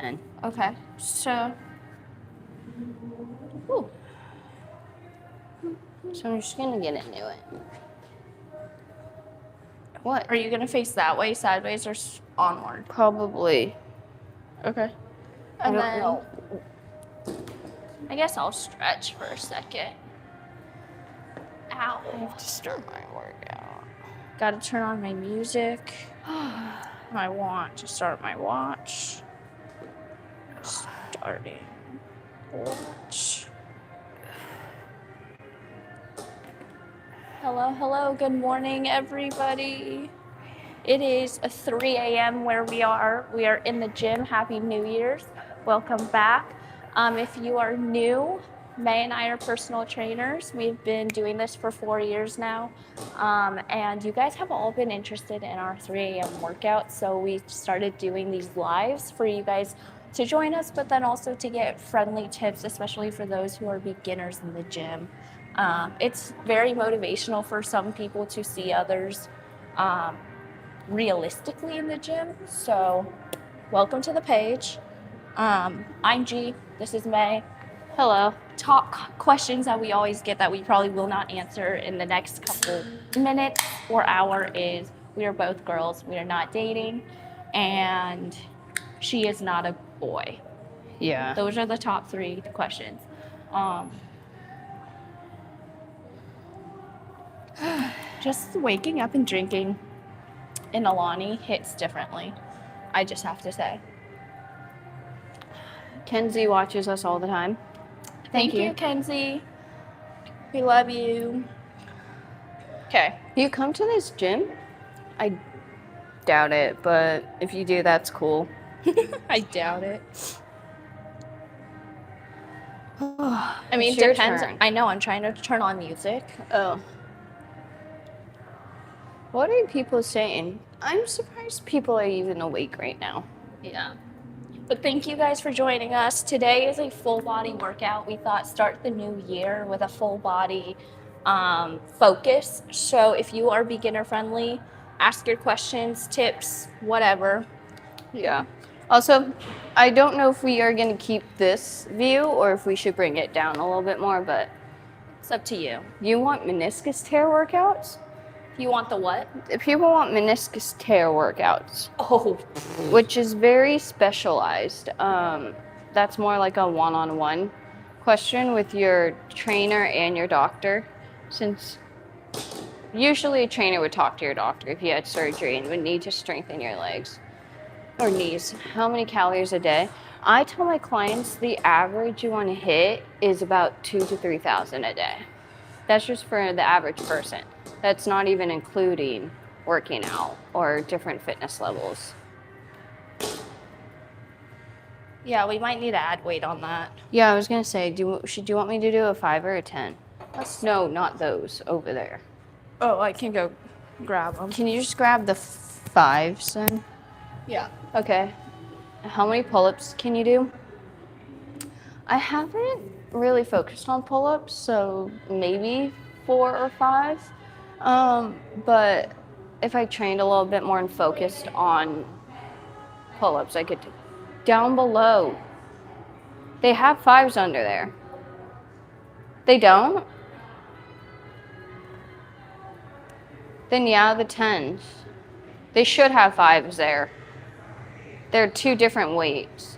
10. Okay. So, ooh. So I'm just going to get into it. What? Are you going to face that way, sideways, or onward? Probably. Okay. I And don't then know. I guess I'll stretch for a second. Ow. I have to start my workout. Got to turn on my music. I want to start my watch. Starting watch. Hello, hello. Good morning, everybody. It is 3 a.m. where we are. We are in the gym. Happy New Year's. Welcome back. If you are new, May and I are personal trainers. We've been doing this for 4 years now. And you guys have all been interested in our 3 a.m. workout. So we started doing these lives for you guys to join us, but then also to get friendly tips, especially for those who are beginners in the gym. It's very motivational for some people to see others realistically in the gym. So welcome to the page. I'm G, this is May. Hello. Top questions that we always get that we probably will not answer in the next couple minutes or hour is, we are both girls, we are not dating, and she is not a boy. Yeah. Those are the top 3 questions. Just waking up and drinking in Alani hits differently, I just have to say. Kenzie watches us all the time. Thank you, Kenzie. We love you. Okay. You come to this gym? I doubt it, but if you do, that's cool. I doubt it. I mean, It's your depends. turn. I know, I'm trying to turn on music. Oh. What are people saying? I'm surprised people are even awake right now. Yeah. But thank you guys for joining us. Today is a full body workout. We thought start the new year with a full body focus. So if you are beginner friendly, ask your questions, tips, whatever. Yeah. Also, I don't know if we are going to keep this view or if we should bring it down a little bit more, but It's up to you. you want meniscus tear workouts? You want the what? People want meniscus tear workouts, Oh. which is very specialized. That's more like a one-on-one question with your trainer and your doctor, since usually a trainer would talk to your doctor if you had surgery and would need to strengthen your legs or knees. How many calories a day? I tell my clients the average you want to hit is about 2,000 to 3,000 a day. That's just for the average person. That's not even including working out or different fitness levels. Yeah, we might need to add weight on that. Yeah, I was gonna say, should you want me to do a 5 or a 10? No, not those over there. Oh, I can go grab them. Can you just grab the 5s then? Yeah. Okay. How many pull-ups can you do? I haven't really focused on pull-ups, so maybe 4 or 5. But if I trained a little bit more and focused on pull-ups, I could do. Down below, they have 5s under there. They don't? Then yeah, the 10s. They should have 5s there. They're 2 different weights.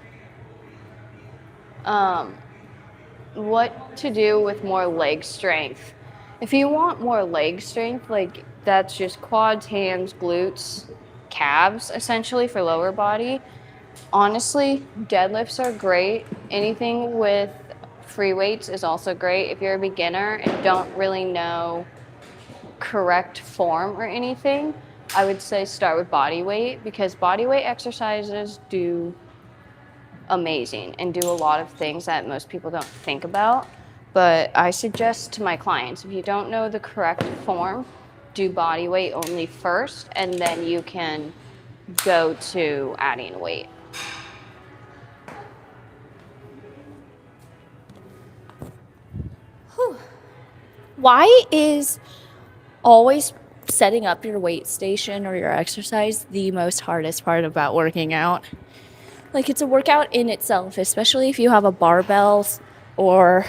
What to do with more leg strength? If you want more leg strength, like that's just quads, hams, glutes, calves, essentially for lower body. Honestly, deadlifts are great. Anything with free weights is also great. If you're a beginner and don't really know correct form or anything, I would say start with body weight, because body weight exercises do amazing and do a lot of things that most people don't think about. But I suggest to my clients, if you don't know the correct form, do body weight only first, and then you can go to adding weight. Whew. Why is always setting up your weight station or your exercise the most hardest part about working out? Like, it's a workout in itself, especially if you have a barbell or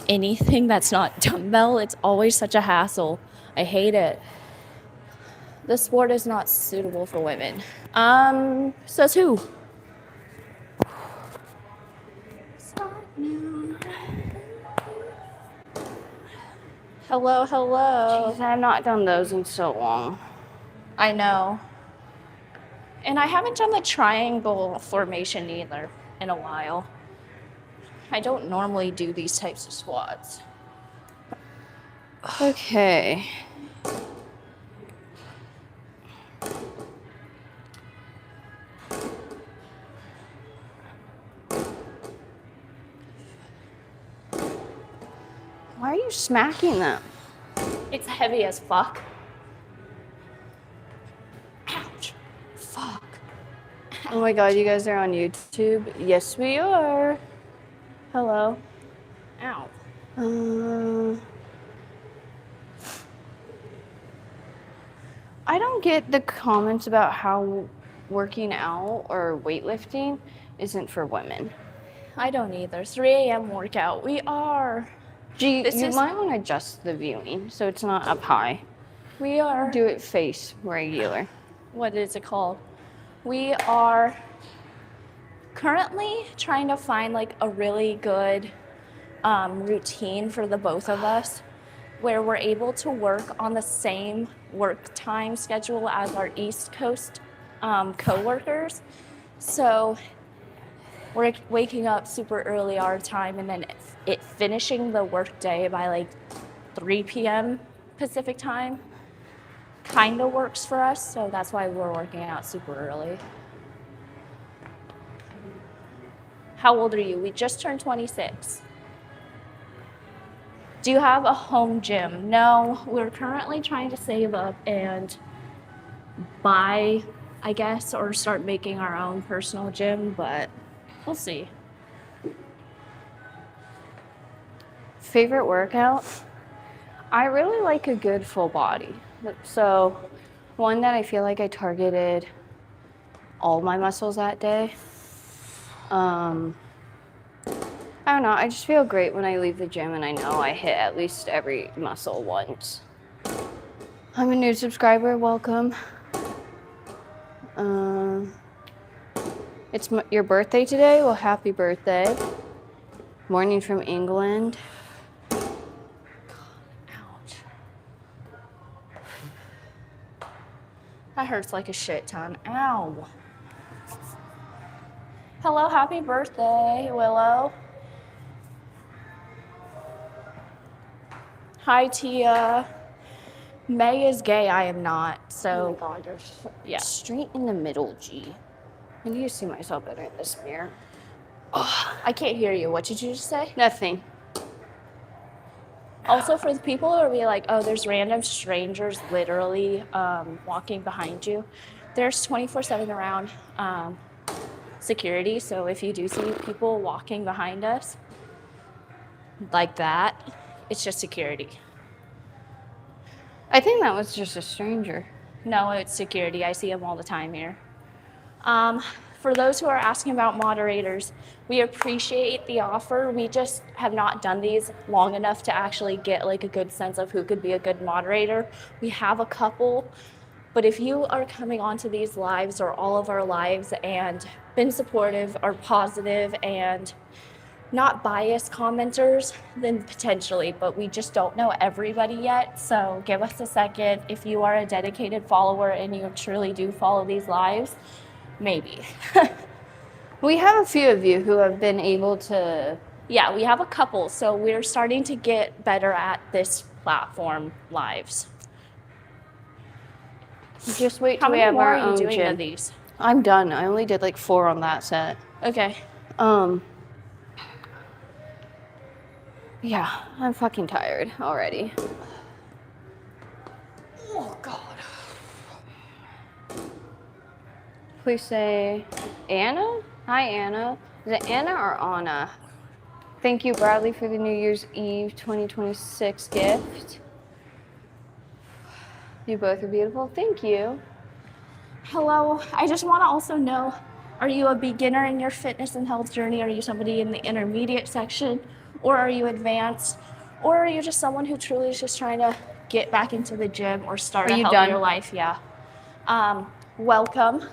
anything that's not dumbbell. It's always such a hassle. I hate it. The sport is not suitable for women. Says who? Hello, hello. Jeez, I have not done those in so long. I know. And I haven't done the triangle formation either in a while. I don't normally do these types of squats. Okay. Why are you smacking them? It's heavy as fuck. Ouch. Fuck. Oh my god, you guys are on YouTube? Yes, we are. Hello. Ow. I don't get the comments about how working out or weightlifting isn't for women. I don't either. 3 a.m. workout. We are. You might want to adjust the viewing so it's not up high. We are. Do it face regular. What is it called? We are currently trying to find like a really good routine for the both of us where we're able to work on the same work time schedule as our East Coast co-workers. So we're waking up super early our time and then it finishing the work day by like 3 p.m. Pacific time kind of works for us. So that's why we're working out super early. How old are you? We just turned 26. Do you have a home gym? No, we're currently trying to save up and buy, I guess, or start making our own personal gym, but we'll see. Favorite workout? I really like a good full body. So one that I feel like I targeted all my muscles that day. I don't know, I just feel great when I leave the gym and I know I hit at least every muscle once. I'm a new subscriber, welcome. It's your birthday today? Well, happy birthday. Morning from England. Ouch. That hurts like a shit ton. Ow. Hello, happy birthday, Willow. Hi, Tia. May is gay, I am not, so. Oh my god, you're yeah. straight in the middle, G. I need to see myself better in this mirror. I can't hear you. What did you just say? Nothing. Also, for the people who are be like, oh, there's random strangers literally walking behind you, there's 24/7 around security. So if you do see people walking behind us like that, it's just security. I think that was just a stranger. No, it's security. I see them all the time here. For those who are asking about moderators, we appreciate the offer. We just have not done these long enough to actually get like a good sense of who could be a good moderator. We have a couple, but if you are coming onto these lives or all of our lives and been supportive, are positive and not biased commenters, then potentially, but we just don't know everybody yet. So give us a second. If you are a dedicated follower and you truly do follow these lives, maybe. We have a few of you who have been able to. Yeah, we have a couple. So we're starting to get better at this platform lives. Just wait How till we many have more our are you own doing gym. of these? I'm done. I only did like 4 on that set. Okay. Yeah, I'm fucking tired already. Oh, God. Please say Anna? Hi, Anna. Is it Anna or Anna? Thank you, Bradley, for the New Year's Eve 2026 gift. You both are beautiful. Thank you. Hello. I just want to also know, Are you a beginner in your fitness and health journey? Are you somebody in the intermediate section? Or are you advanced? Or are you just someone who truly is just trying to get back into the gym or start Are a you healthier done? life? Yeah. Welcome.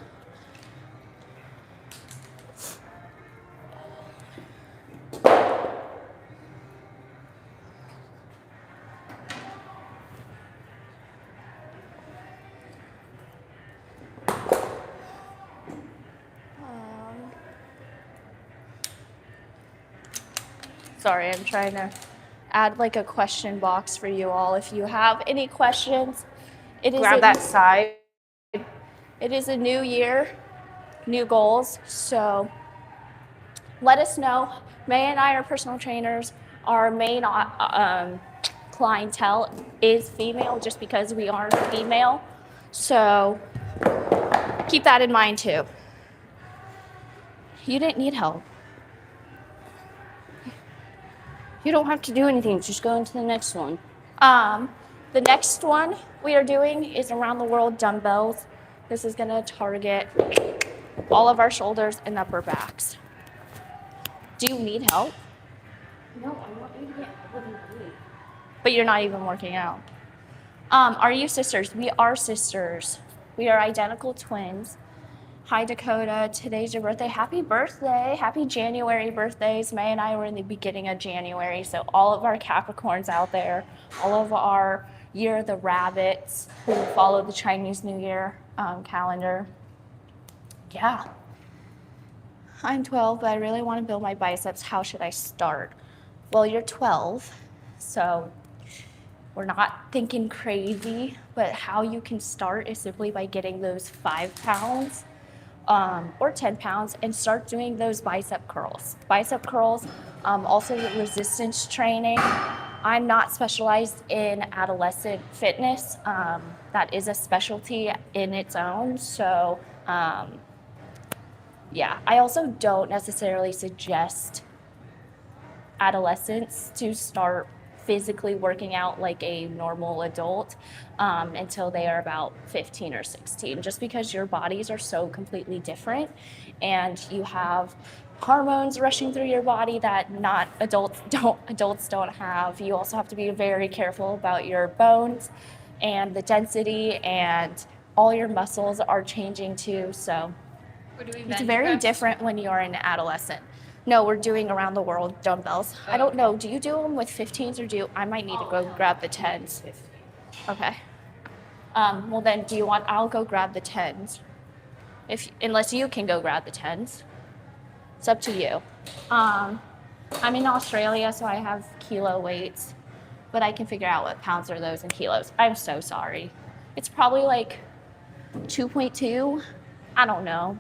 Sorry, I'm trying to add like a question box for you all. If you have any questions, Grab that side. it is a new year, new goals. So let us know. May and I are personal trainers. Our main clientele is female just because we are female. So keep that in mind too. You didn't need help. You don't have to do anything. Just go into the next one. The next one we are doing is around the world dumbbells. This is gonna target all of our shoulders and upper backs. Do you need help? No, I want you to get living weight. But you're not even working out. Are you sisters? We are sisters. We are identical twins. Hi, Dakota. Today's your birthday. Happy birthday. Happy January birthdays. May and I were in the beginning of January. So all of our Capricorns out there, all of our Year of the Rabbits who follow the Chinese New Year calendar. Yeah. I'm 12, but I really want to build my biceps. How should I start? Well, you're 12, so we're not thinking crazy, but how you can start is simply by getting those 5 pounds or 10 pounds and start doing those bicep curls. Bicep curls, also resistance training. I'm not specialized in adolescent fitness. That is a specialty in its own. So yeah, I also don't necessarily suggest adolescents to start physically working out like a normal adult until they are about 15 or 16, just because your bodies are so completely different and you have hormones rushing through your body that not adults don't have. You also have to be very careful about your bones and the density, and all your muscles are changing too. So it's very different when you're an adolescent. No, we're doing around the world dumbbells. I don't know. Do you do them with 15s or I might need to go grab the 10s. Okay. Well then, do you want? I'll go grab the 10s. Unless you can go grab the 10s. It's up to you. I'm in Australia, so I have kilo weights, but I can figure out what pounds are those in kilos. I'm so sorry. It's probably like 2.2. I don't know.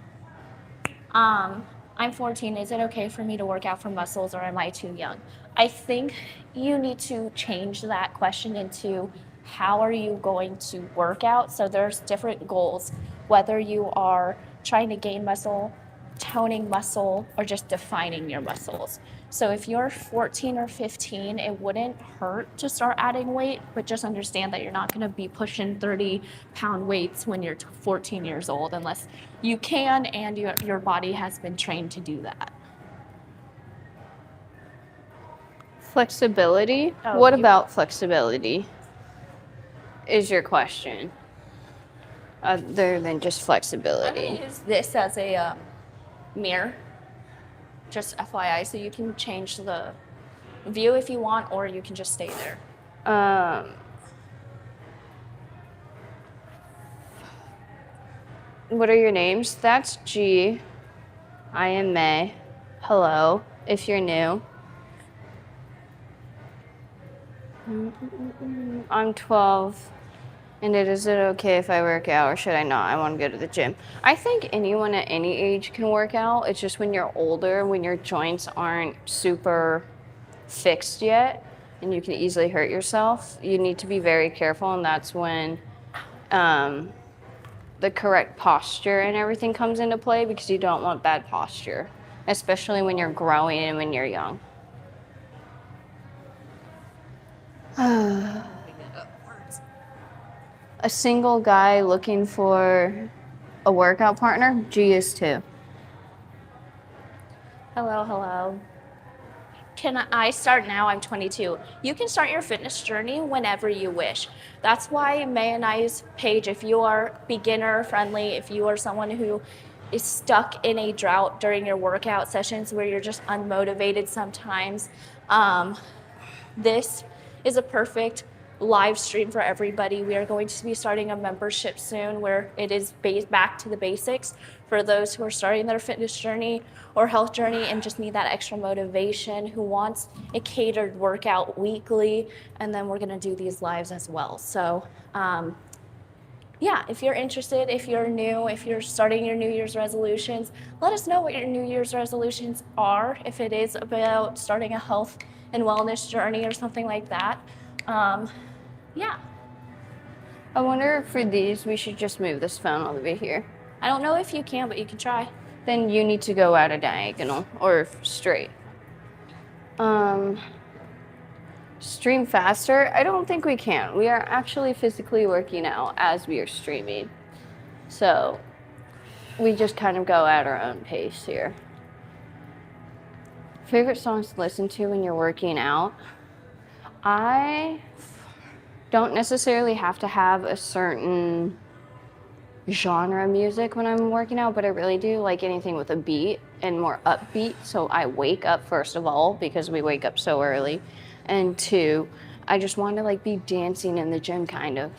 I'm 14. Is it okay for me to work out for muscles, or am I too young? I think you need to change that question into how are you going to work out? So there's different goals, whether you are trying to gain muscle, toning muscle, or just defining your muscles. So if you're 14 or 15, it wouldn't hurt to start adding weight, but just understand that you're not going to be pushing 30-pound weights when you're 14 years old unless you can and your body has been trained to do that. Flexibility? What about flexibility is your question? Other than just flexibility. I'm gonna use this as a mirror, just FYI, so you can change the view if you want, or you can just stay there. What are your names? That's G. I am May. Hello, if you're new. I'm 12. And is it okay if I work out, or should I not? I want to go to the gym. I think anyone at any age can work out. It's just when you're older, when your joints aren't super fixed yet, and you can easily hurt yourself, you need to be very careful, and that's when the correct posture and everything comes into play, because you don't want bad posture, especially when you're growing and when you're young. A single guy looking for a workout partner? G is too. Hello, hello. Can I start now? I'm 22. You can start your fitness journey whenever you wish. That's why May and I's page, if you are beginner friendly, if you are someone who is stuck in a drought during your workout sessions where you're just unmotivated sometimes, this is a perfect live stream for everybody. We are going to be starting a membership soon where it is back to the basics for those who are starting their fitness journey or health journey and just need that extra motivation, who wants a catered workout weekly. And then we're going to do these lives as well. So, yeah, if you're interested, if you're new, if you're starting your New Year's resolutions, let us know what your New Year's resolutions are. If it is about starting a health and wellness journey or something like that. Yeah. I wonder if for these we should just move this phone all the way here. I don't know if you can, but you can try. Then you need to go at a diagonal or straight. Stream faster? I don't think we can. We are actually physically working out as we are streaming. So we just kind of go at our own pace here. Favorite songs to listen to when you're working out? I don't necessarily have to have a certain genre music when I'm working out, but I really do like anything with a beat and more upbeat. So I wake up first of all because we wake up so early, and two, I just want to like be dancing in the gym kind of.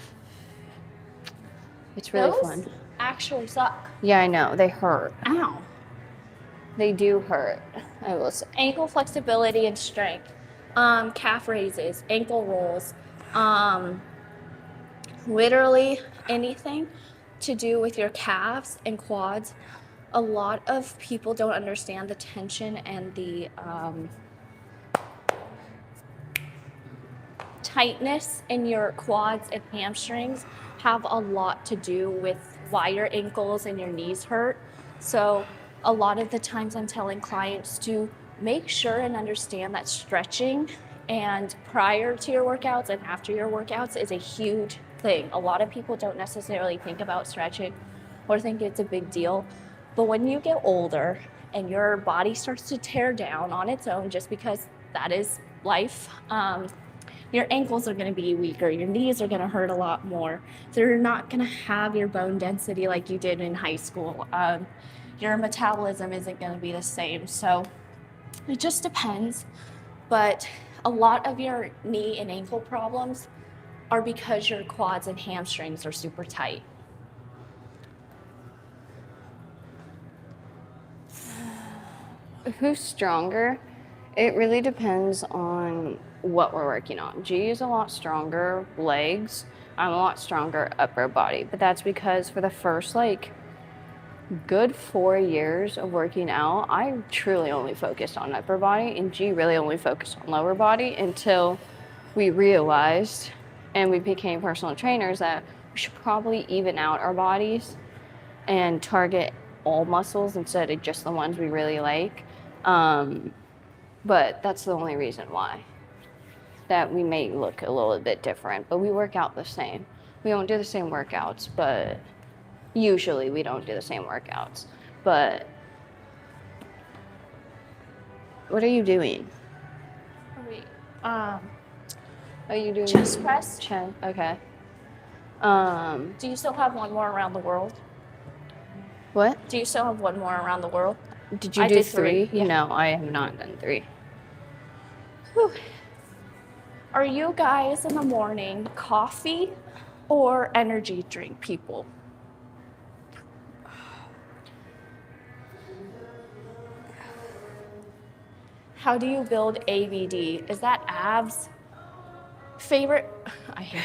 It's really Those fun. actually suck. Yeah, I know. They hurt. Ow. They do hurt. I will say. Ankle flexibility and strength, calf raises, ankle rolls, literally anything to do with your calves and quads. A lot of people don't understand the tension and the tightness in your quads and hamstrings have a lot to do with why your ankles and your knees hurt. So a lot of the times I'm telling clients to make sure and understand that stretching and prior to your workouts and after your workouts is a huge thing. A lot of people don't necessarily think about stretching or think it's a big deal. But when you get older and your body starts to tear down on its own, just because that is life, your ankles are going to be weaker, your knees are going to hurt a lot more. So you're not going to have your bone density like you did in high school. Your metabolism isn't going to be the same. So it just depends. But a lot of your knee and ankle problems are because your quads and hamstrings are super tight. Who's stronger? It really depends on what we're working on. G is a lot stronger legs. I'm a lot stronger upper body, but that's because for the first good 4 years of working out, I truly only focused on upper body, and G really only focused on lower body until we realized and we became personal trainers that we should probably even out our bodies and target all muscles instead of just the ones we really like. But that's the only reason why. That we may look a little bit different, but we work out the same. We don't do the same workouts, but usually we don't do the same workouts. But what are you doing? Wait, Are you doing chest press? Chest, okay. Do you still have one more around the world? What? Do you still have one more around the world? Did you I do did three? three, yeah. No, I have not done 3. Whew. Are you guys in the morning coffee or energy drink people? How do you build ABD? Is that abs? Favorite? I hate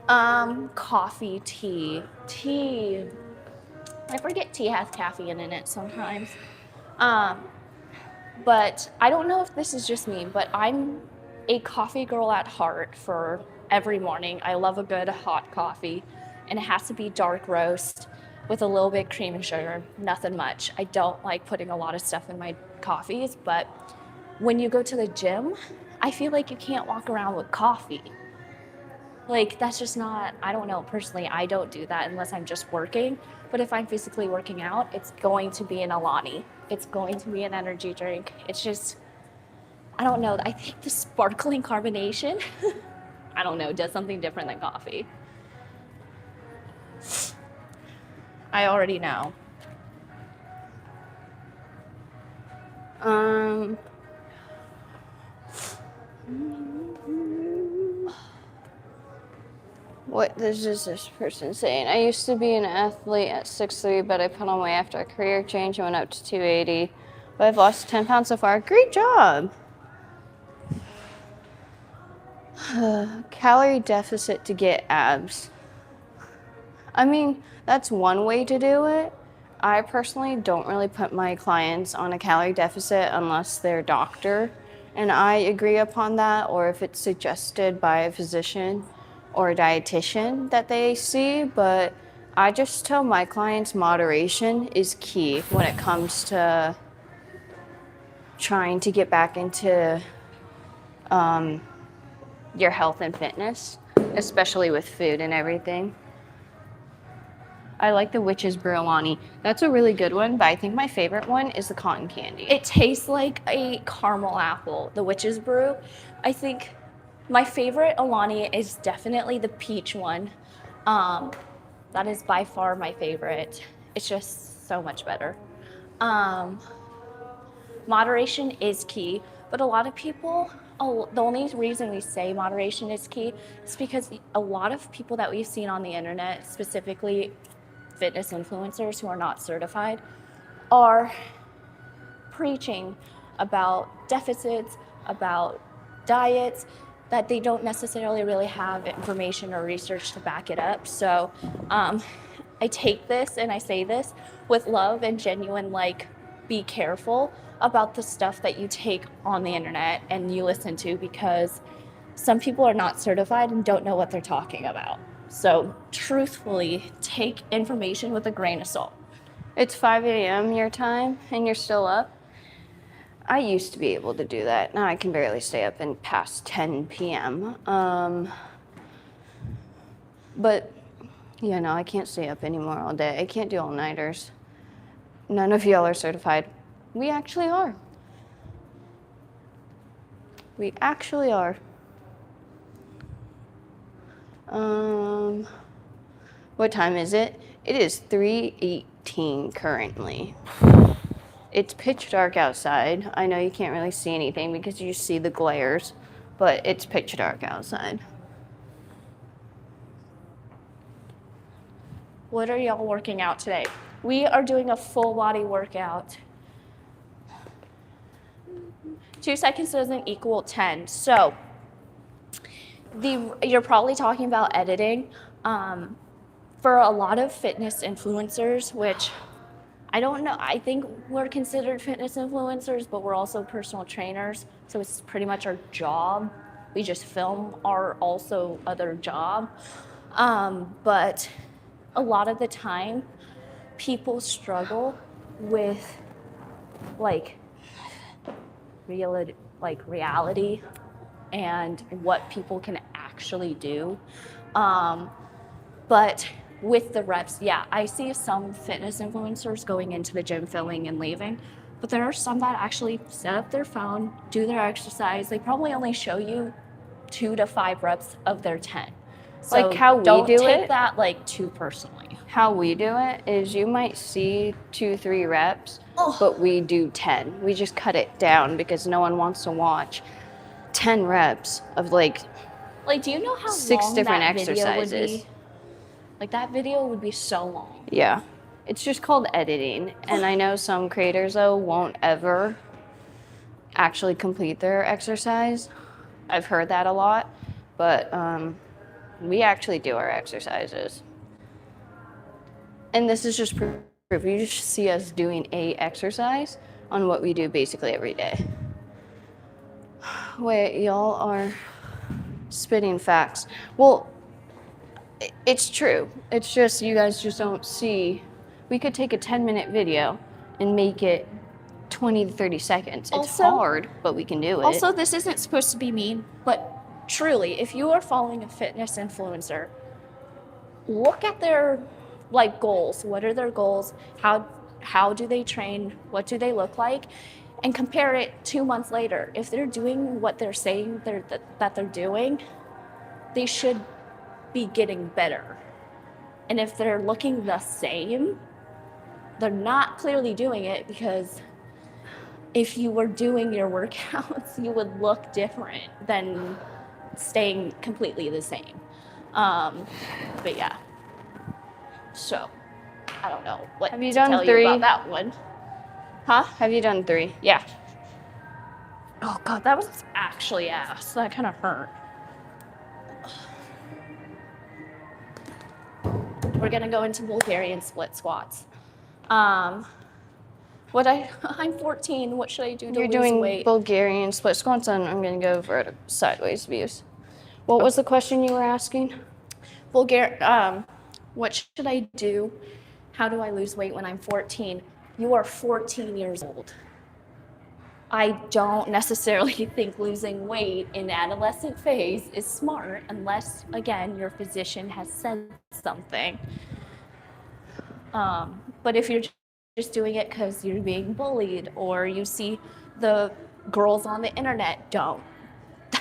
that. Coffee, tea. Tea. I forget tea has caffeine in it sometimes. But I don't know if this is just me, but I'm a coffee girl at heart for every morning. I love a good hot coffee, and it has to be dark roast with a little bit cream and sugar, nothing much. I don't like putting a lot of stuff in my coffees, but when you go to the gym, I feel like you can't walk around with coffee. Like, that's just not, I don't know, personally, I don't do that unless I'm just working. But if I'm physically working out, it's going to be an Alani. it's going to be an energy drink. It's just, I don't know. I think the sparkling carbonation, I don't know, does something different than coffee. I already know. What is this person saying? I used to be an athlete at 6'3", but I put on weight after a career change and went up to 280. But I've lost 10 pounds so far. Great job! Calorie deficit to get abs. I mean, that's one way to do it. I personally don't really put my clients on a calorie deficit unless they're a doctor and I agree upon that, or if it's suggested by a physician or a dietitian that they see. But I just tell my clients moderation is key when it comes to trying to get back into your health and fitness, especially with food and everything. I like the Witch's Brew Alani. That's a really good one, but I think my favorite one is the cotton candy. It tastes like a caramel apple, the Witch's Brew. I think my favorite Alani is definitely the peach one. That is by far my favorite. It's just so much better. Moderation is key, but a lot of people, the only reason we say moderation is key is because a lot of people that we've seen on the internet, specifically fitness influencers who are not certified, are preaching about deficits, about diets, that they don't necessarily really have information or research to back it up. So I take this and I say this with love and genuine, like, be careful about the stuff that you take on the internet and you listen to, because some people are not certified and don't know what they're talking about. So truthfully, take information with a grain of salt. It's 5 a.m. your time and you're still up. I used to be able to do that. Now I can barely stay up and past 10 p.m. But yeah, no, I can't stay up anymore all day. I can't do all-nighters. None of y'all are certified. We actually are. We actually are. What time is it? It is 3:18 currently. It's pitch dark outside. I know you can't really see anything because you see the glares, but it's pitch dark outside. What are y'all working out today? We are doing a full body workout. 2 seconds doesn't equal 10. So you're probably talking about editing. For a lot of fitness influencers, which I don't know, I think we're considered fitness influencers, but we're also personal trainers. So it's pretty much our job. We just film our also other job. But a lot of the time, people struggle with reality and what people can actually do. But with the reps, yeah, I see some fitness influencers going into the gym, filming and leaving, but there are some that actually set up their phone, do their exercise. They probably only show you 2 to 5 reps of their 10. So like how we don't do take it, that like too personally. How we do it is you might see 2-3 reps, but we do 10. We just cut it down because no one wants to watch 10 reps of like do you know how 6 long different that exercises. Video would be? Like that video would be so long. Yeah, it's just called editing. And I know some creators though won't ever actually complete their exercise. I've heard that a lot, but we actually do our exercises. And this is just proof. You just see us doing a exercise on what we do basically every day. Wait, y'all are spitting facts. Well, it's true. It's just you guys just don't see. We could take a 10-minute video and make it 20 to 30 seconds. It's hard, but we can do it. Also, this isn't supposed to be mean, but truly, if you are following a fitness influencer, look at their goals. What are their goals? how do they train, what do they look like, and compare it 2 months later. If they're doing what they're saying that they're doing, they should be getting better. And if they're looking the same, they're not clearly doing it, because if you were doing your workouts, you would look different than staying completely the same. But yeah, so I don't know what Have you to done tell 3? you about that one. Huh? Have you done 3? Yeah. Oh God, that was actually ass. That kind of hurt. We're gonna go into Bulgarian split squats. I'm 14. What should I do to You're lose doing weight? Bulgarian split squats, and I'm going to go vertical sideways views. What was the question you were asking? What should I do? How do I lose weight when I'm 14? You are 14 years old. I don't necessarily think losing weight in the adolescent phase is smart, unless, again, your physician has said something. But if you're just doing it because you're being bullied, or you see the girls on the internet, don't.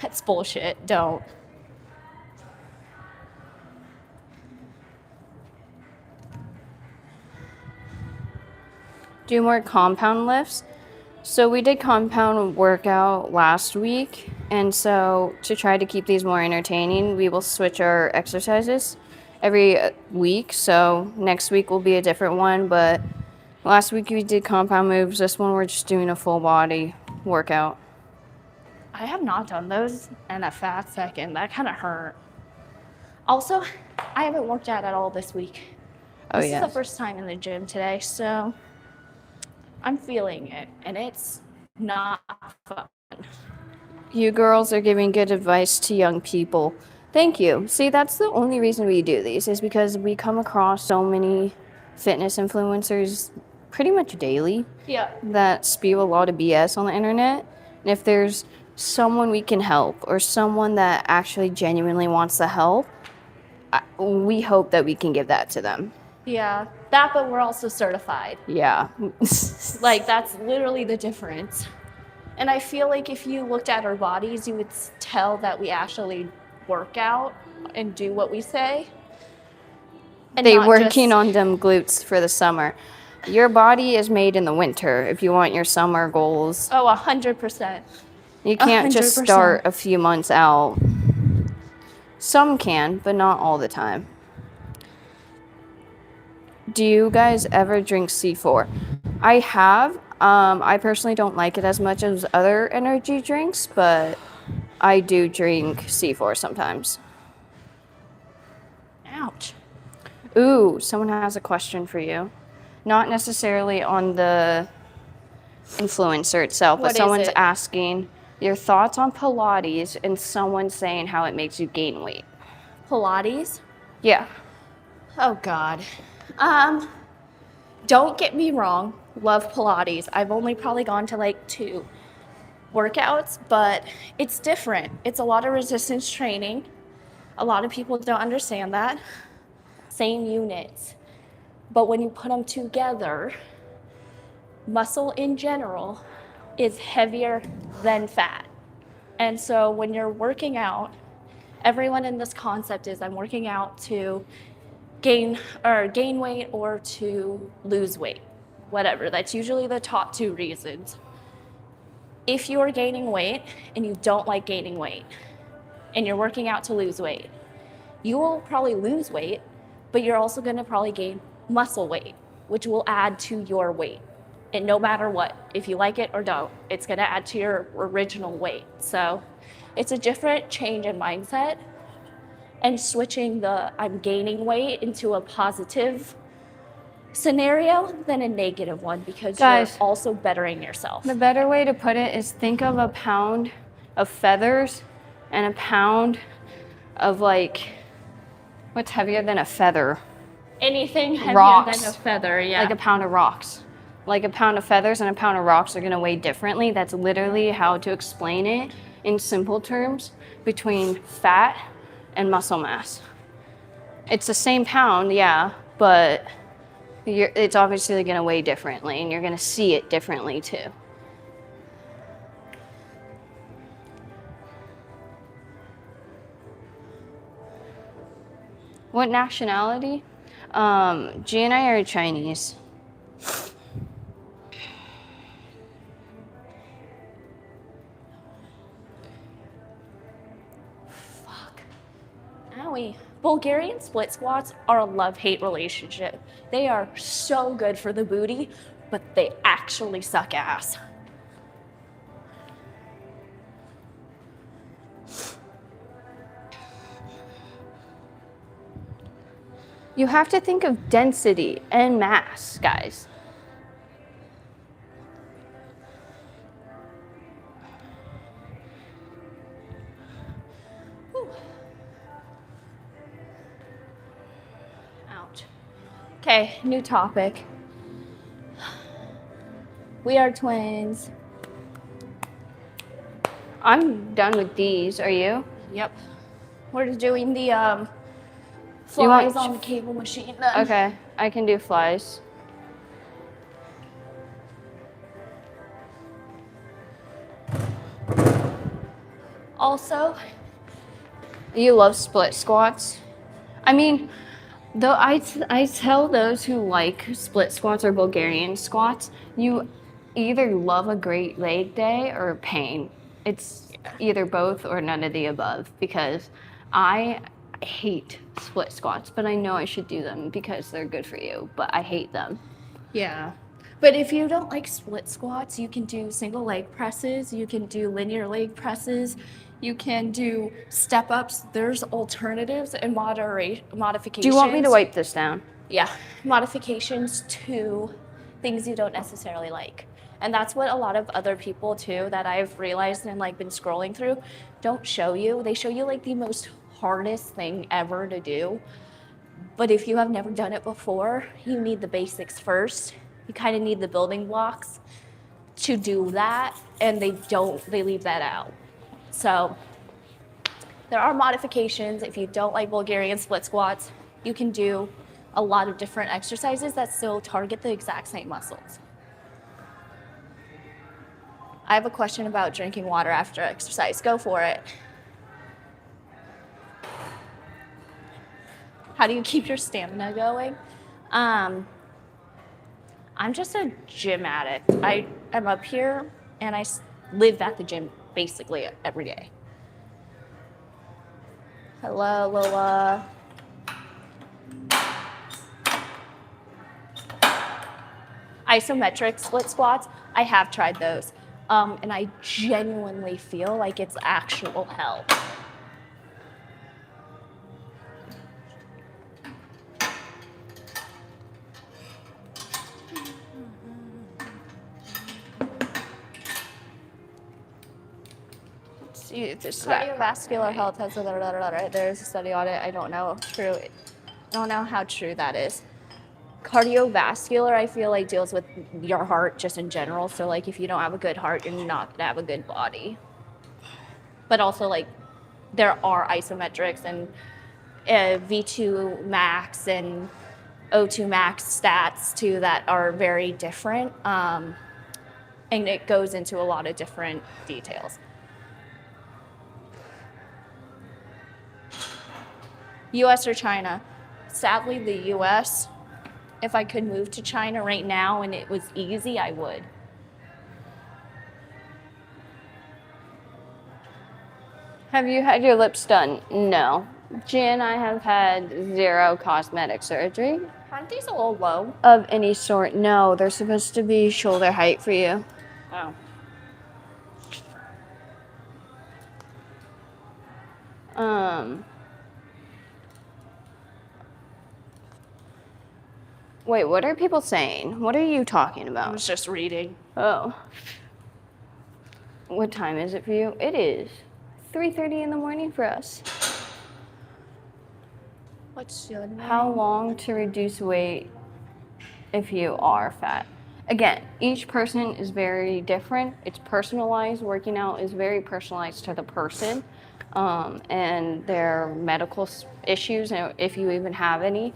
That's bullshit. Don't. Do more compound lifts. So we did compound workout last week, and so to try to keep these more entertaining, we will switch our exercises every week. So next week will be a different one, but last week we did compound moves. This one we're just doing a full body workout. I have not done those in a fat second. That kind of hurt. Also, I haven't worked out at all this week. This is the first time in the gym today, so I'm feeling it, and it's not fun. You girls are giving good advice to young people. Thank you. See, that's the only reason we do these, is because we come across so many fitness influencers pretty much daily that spew a lot of BS on the internet. And if there's someone we can help, or someone that actually genuinely wants the help, we hope that we can give that to them. Yeah, that, but we're also certified. Yeah. Like, that's literally the difference. And I feel like if you looked at our bodies, you would tell that we actually work out and do what we say. And they working on them glutes for the summer. Your body is made in the winter if you want your summer goals. Oh, 100%. You can't 100%. just start a few months out. Some can, but not all the time. Do you guys ever drink C4? I have. I personally don't like it as much as other energy drinks, but I do drink C4 sometimes. Ouch. Ooh, someone has a question for you. Not necessarily on the influencer itself, but someone's asking your thoughts on Pilates, and someone's saying how it makes you gain weight. Pilates? Yeah. Oh, God. Don't get me wrong. Love Pilates. I've only probably gone to like 2 workouts, but it's different. It's a lot of resistance training. A lot of people don't understand that. Same units. But when you put them together, muscle in general is heavier than fat. And so when you're working out, everyone in this concept is, I'm working out to gain weight or to lose weight, whatever. That's usually the top 2 reasons. If you are gaining weight and you don't like gaining weight, and you're working out to lose weight, you will probably lose weight, but you're also going to probably gain muscle weight, which will add to your weight. And no matter what, if you like it or don't, it's going to add to your original weight. So it's a different change in mindset, and switching the I'm gaining weight into a positive scenario than a negative one, because you're also bettering yourself. The better way to put it is, think of a pound of feathers and a pound of, like, what's heavier than a feather? Anything heavier rocks. Than a feather, yeah. Like a pound of rocks. Like a pound of feathers and a pound of rocks are going to weigh differently. That's literally how to explain it in simple terms between fat and muscle mass. It's the same pound, yeah, but it's obviously going to weigh differently, and you're going to see it differently too. What nationality? G and I are Chinese. Fuck. Owie. Bulgarian split squats are a love-hate relationship. They are so good for the booty, but they actually suck ass. You have to think of density and mass, guys. Whew. Ouch. Okay, new topic. We are twins. I'm done with these. Are you? Yep. We're just doing the flies on the cable machine then. Okay, I can do flies. Also, You love split squats? I mean, though I tell those who like split squats or Bulgarian squats, you either love a great leg day or pain. It's either both or none of the above, because I hate split squats, but I know I should do them because they're good for you, but I hate them. yeah. But if you don't like split squats, you can do single leg presses, you can do linear leg presses, you can do step ups. There's alternatives and modifications. Do you want me to wipe this down? Yeah, modifications to things you don't necessarily like. And that's what a lot of other people too that I've realized and like been scrolling through don't show you. They show you like the most hardest thing ever to do. But if you have never done it before, you need the basics first. You kind of need the building blocks to do that, and they leave that out. So there are modifications. If you don't like Bulgarian split squats, you can do a lot of different exercises that still target the exact same muscles. I have a question about drinking water after exercise. Go for it. How do you keep your stamina going? I'm just a gym addict. I am up here and I live at the gym basically every day. Hello, Lola. Isometric split squats, I have tried those. And I genuinely feel like it's actual hell. Cardiovascular health has there's a study on it. I don't know how true that is. Cardiovascular, I feel like deals with your heart just in general. So like if you don't have a good heart, you're not gonna have a good body. But also like there are isometrics and V2 max and O2 max stats too that are very different. And it goes into a lot of different details. US or China? Sadly, the US. If I could move to China right now and it was easy, I would. Have you had your lips done? No. Jan, I have had 0 cosmetic surgery. Aren't these a little low? Of any sort, no. They're supposed to be shoulder height for you. Oh. Wait, what are people saying? What are you talking I about? was just reading. Oh. What time is it for you? It is 3:30 in the morning for us. What's your name? How long to reduce weight if you are fat? Again, each person is very different. It's personalized. Working out is very personalized to the person and their medical issues, if you even have any.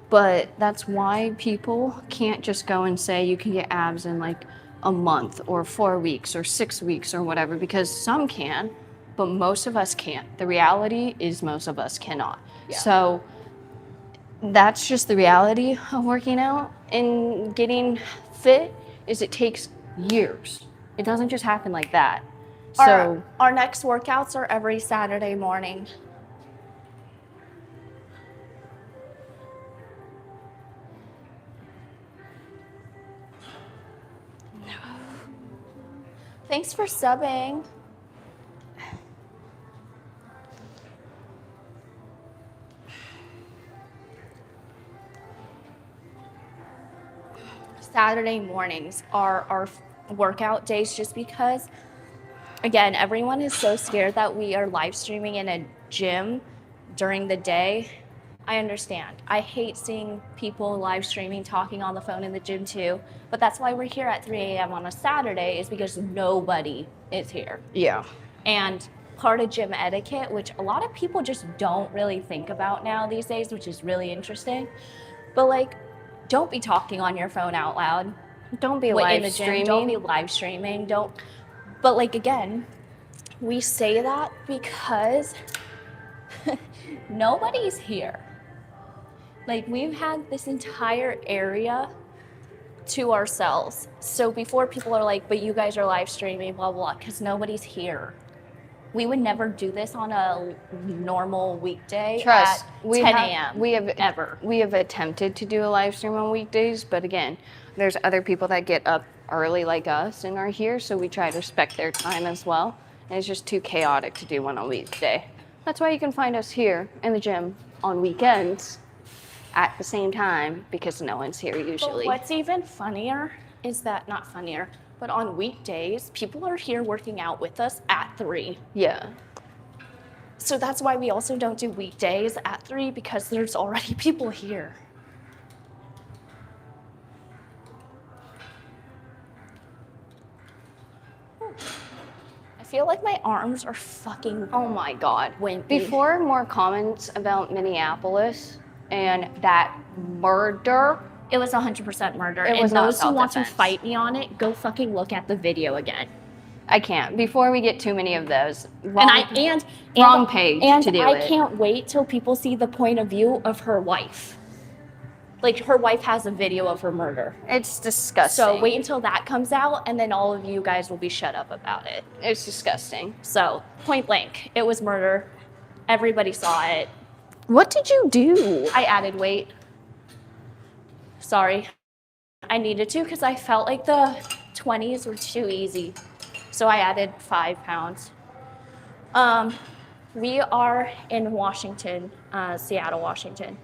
But that's why people can't just go and say you can get abs in like a month or 4 weeks or 6 weeks or whatever, because some can, but most of us can't. The reality is most of us cannot. Yeah. So that's just the reality of working out and getting fit is it takes years. It doesn't just happen like that. So Our next workouts are every Saturday morning. Thanks for subbing. Saturday mornings are our workout days just because, again, everyone is so scared that we are live streaming in a gym during the day. I understand. I hate seeing people live streaming, talking on the phone in the gym too. But that's why we're here at 3 a.m. on a Saturday, is because nobody is here. yeah. And part of gym etiquette, which a lot of people just don't really think about now these days, which is really interesting. But like, don't be talking on your phone out loud. Don't be In live the gym, streaming. don't be live streaming. Don't. But like, again, we say that because nobody's here. Like, we've had this entire area to ourselves. So before, people are like, but you guys are live streaming, blah, blah, because nobody's here. We would never do this on a normal weekday Trust, at 10 a.m. We have attempted to do a live stream on weekdays, but again, there's other people that get up early like us and are here, so we try to respect their time as well. And it's just too chaotic to do one on weekday. That's why you can find us here in the gym on weekends at the same time, because no one's here usually. But what's even funnier is that, not funnier, but on weekdays, people are here working out with us at 3. Yeah. So that's why we also don't do weekdays at 3, because there's already people here. I feel like my arms are fucking Oh my God. wimpy. Before more comments about Minneapolis and that murder, It was 100% murder. It And was not those who want to self-defense. fight me on it, go fucking look at the video again. I can't. Before we get too many of those. Wrong Page and to do I it. can't wait till people see the point of view of her wife. Like, her wife has a video of her murder. It's disgusting. So wait until that comes out, and then all of you guys will be shut up about it. It's disgusting. So, point blank, it was murder. Everybody saw it. What did you do? I added weight. Sorry. I needed to, because I felt like the 20s were too easy. So I added 5 pounds. We are in Washington, Seattle, Washington.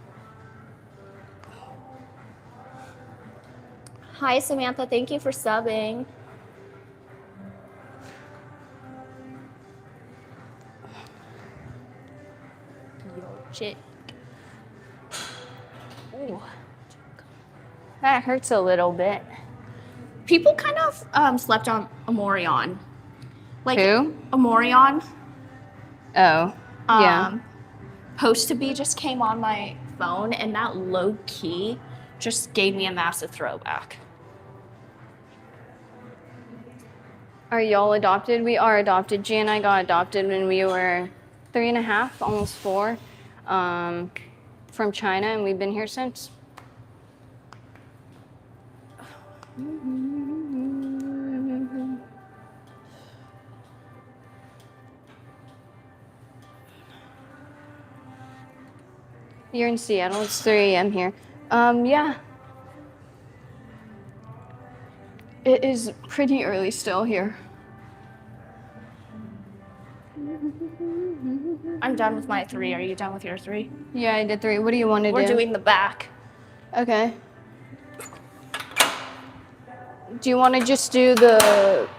Hi, Samantha. Thank you for subbing. Yo, shit. Ooh. That hurts a little bit. People kind of slept on Amorion. Like, Who? Amorion. Oh. Yeah. Post to Be just came on my phone, and that low key just gave me a massive throwback. Are y'all adopted? We are adopted. G and I got adopted when we were 3.5, almost 4, from China, and we've been here since. You're in Seattle. It's 3 a.m. here. Yeah. It is pretty early still here. I'm done with my 3. Are you done with your 3? Yeah, I did 3. What do you want to do? We're doing the back. Okay. Do you want to just do the...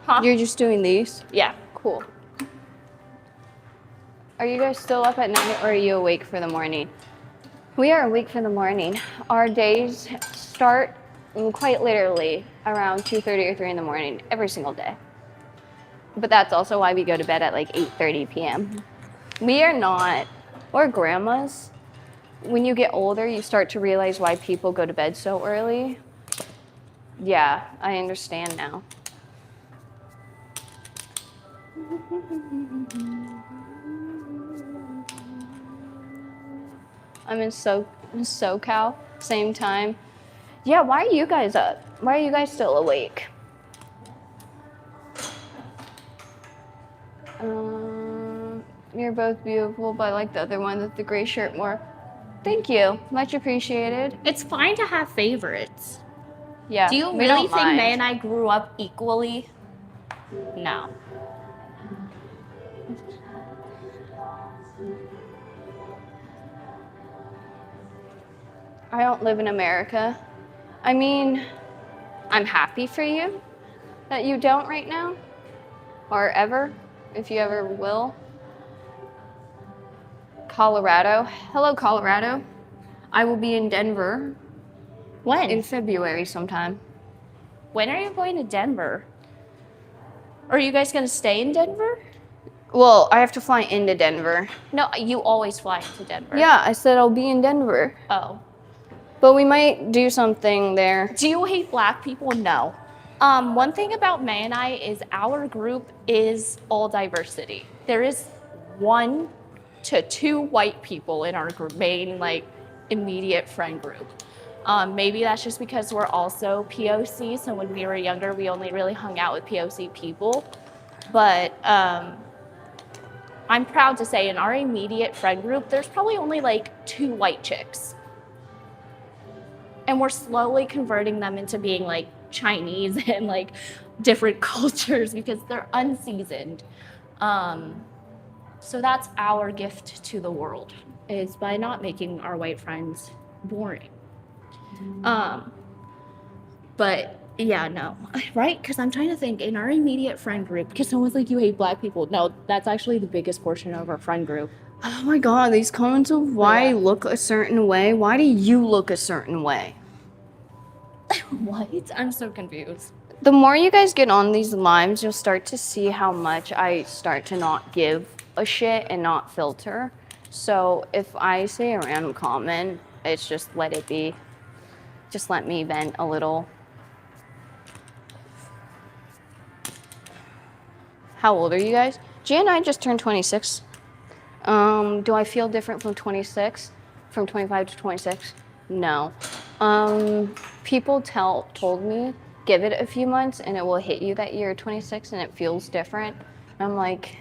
Huh? You're just doing these? Yeah. Cool. Are you guys still up at night, or are you awake for the morning? We are awake for the morning. Our days start quite literally around 2:30 or 3 in the morning every single day. But that's also why we go to bed at like 8:30 p.m. We are not, we're grandmas. when you get older, you start to realize why people go to bed so early. Yeah, I understand now. I'm in SoCal, same time. Yeah, why are you guys up? Why are you guys still awake? You're both beautiful, but I like the other one with the gray shirt more. Thank you. Much appreciated. It's fine to have favorites. Yeah, Do you we really don't think mind. May and I grew up equally? No. I don't live in America. I mean, I'm happy for you that you don't right now, or ever, if you ever will. Colorado. Hello, Colorado. I will be in Denver When? in February sometime. When are you going to Denver? Are you guys gonna stay in Denver? Well, I have to fly into Denver. No, you always fly to Denver. Yeah, I said I'll be in Denver. Oh. But we might do something there. Do you hate black people? No. One thing about May and I is our group is all diversity. There is 1 to 2 white people in our group, main immediate friend group. Maybe that's just because we're also POC, so when we were younger, we only really hung out with POC people. But I'm proud to say in our immediate friend group, there's probably only 2 white chicks. And we're slowly converting them into being Chinese and different cultures because they're unseasoned. So that's our gift to the world, is by not making our white friends boring. But yeah, no, right? Because I'm trying to think in our immediate friend group, because someone's like, you hate black people. No, that's actually the biggest portion of our friend group. Oh my God, these comments of why I look a certain way. Why do you look a certain way? What? I'm so confused. The more you guys get on these lives, you'll start to see how much I start to not give a shit and not filter. So if I say a random comment, it's just let it be. Just let me vent a little. How old are you guys? Gia and I just turned 26. Do I feel different from 26? From 25 to 26? No. People told me, give it a few months and it will hit you that you're 26 and it feels different. I'm like,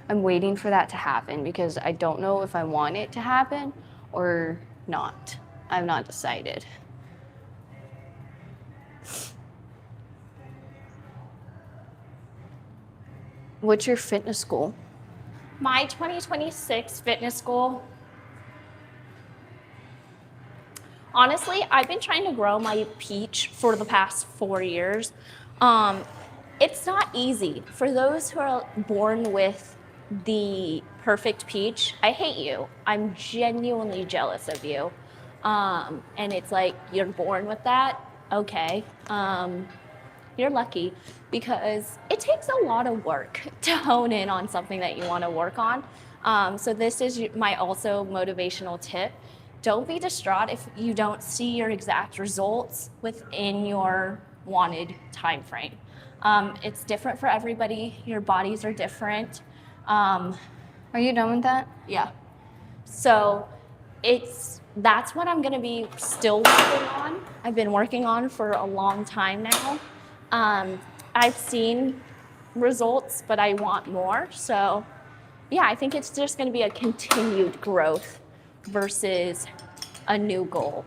I'm waiting for that to happen because I don't know if I want it to happen or not. I've not decided. What's your fitness goal? My 2026 fitness goal. Honestly, I've been trying to grow my peach for the past 4 years. It's not easy. For those who are born with the perfect peach, I hate you. I'm genuinely jealous of you. And it's like, you're born with that? Okay. You're lucky because it takes a lot of work to hone in on something that you want to work on. So this is my also motivational tip. Don't be distraught if you don't see your exact results within your wanted time frame. It's different for everybody. Your bodies are different. Are you done with that? Yeah. So that's what I'm gonna be still working on. I've been working on for a long time now. I've seen results, but I want more. So yeah, I think it's just gonna be a continued growth versus a new goal.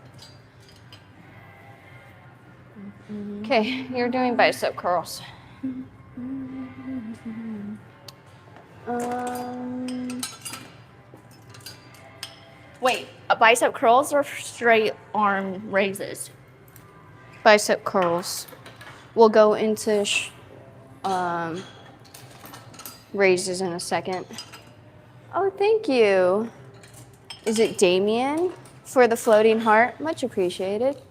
Okay, you're doing bicep curls. Wait, bicep curls or straight arm raises? Bicep curls. We'll go into raises in a second. Oh, thank you. Is it Damien for the floating heart? Much appreciated.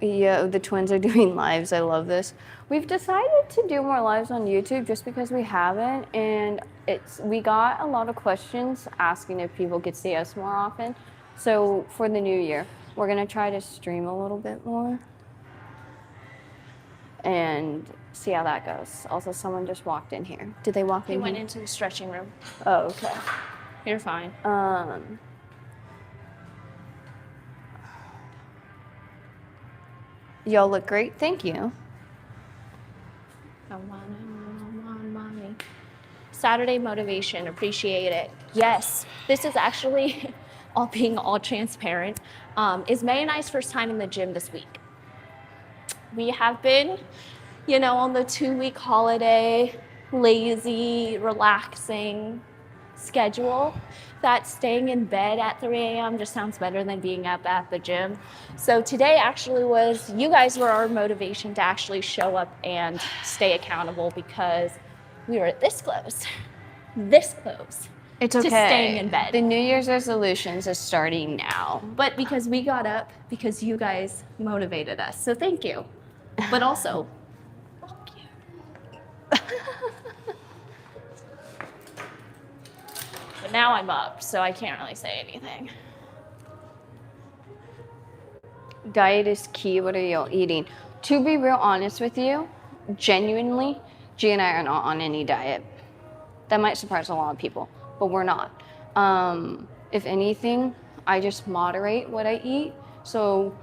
Yeah, the twins are doing lives. I love this. We've decided to do more lives on YouTube just because we haven't, and we got a lot of questions asking if people could see us more often. So for the new year, we're gonna try to stream a little bit more and see how that goes. Also, someone just walked in here. Did they walk in? He went here? into the stretching room. Oh, okay. You're fine. Y'all look great. Thank you. Come on, mommy. Saturday motivation, appreciate it. Yes, this is actually, being all transparent, is May and I's first time in the gym this week. We have been, on the 2-week holiday, lazy, relaxing schedule. That staying in bed at 3 a.m. just sounds better than being up at the gym. So today actually you guys were our motivation to actually show up and stay accountable because we were this close It's okay. to staying in bed. The New Year's resolutions is starting now. But because we got up, because you guys motivated us. So thank you. But also, fuck you. But now I'm up, so I can't really say anything. Diet is key. What are y'all eating? To be real honest with you, genuinely, G and I are not on any diet. That might surprise a lot of people, but we're not. If anything, I just moderate what I eat. So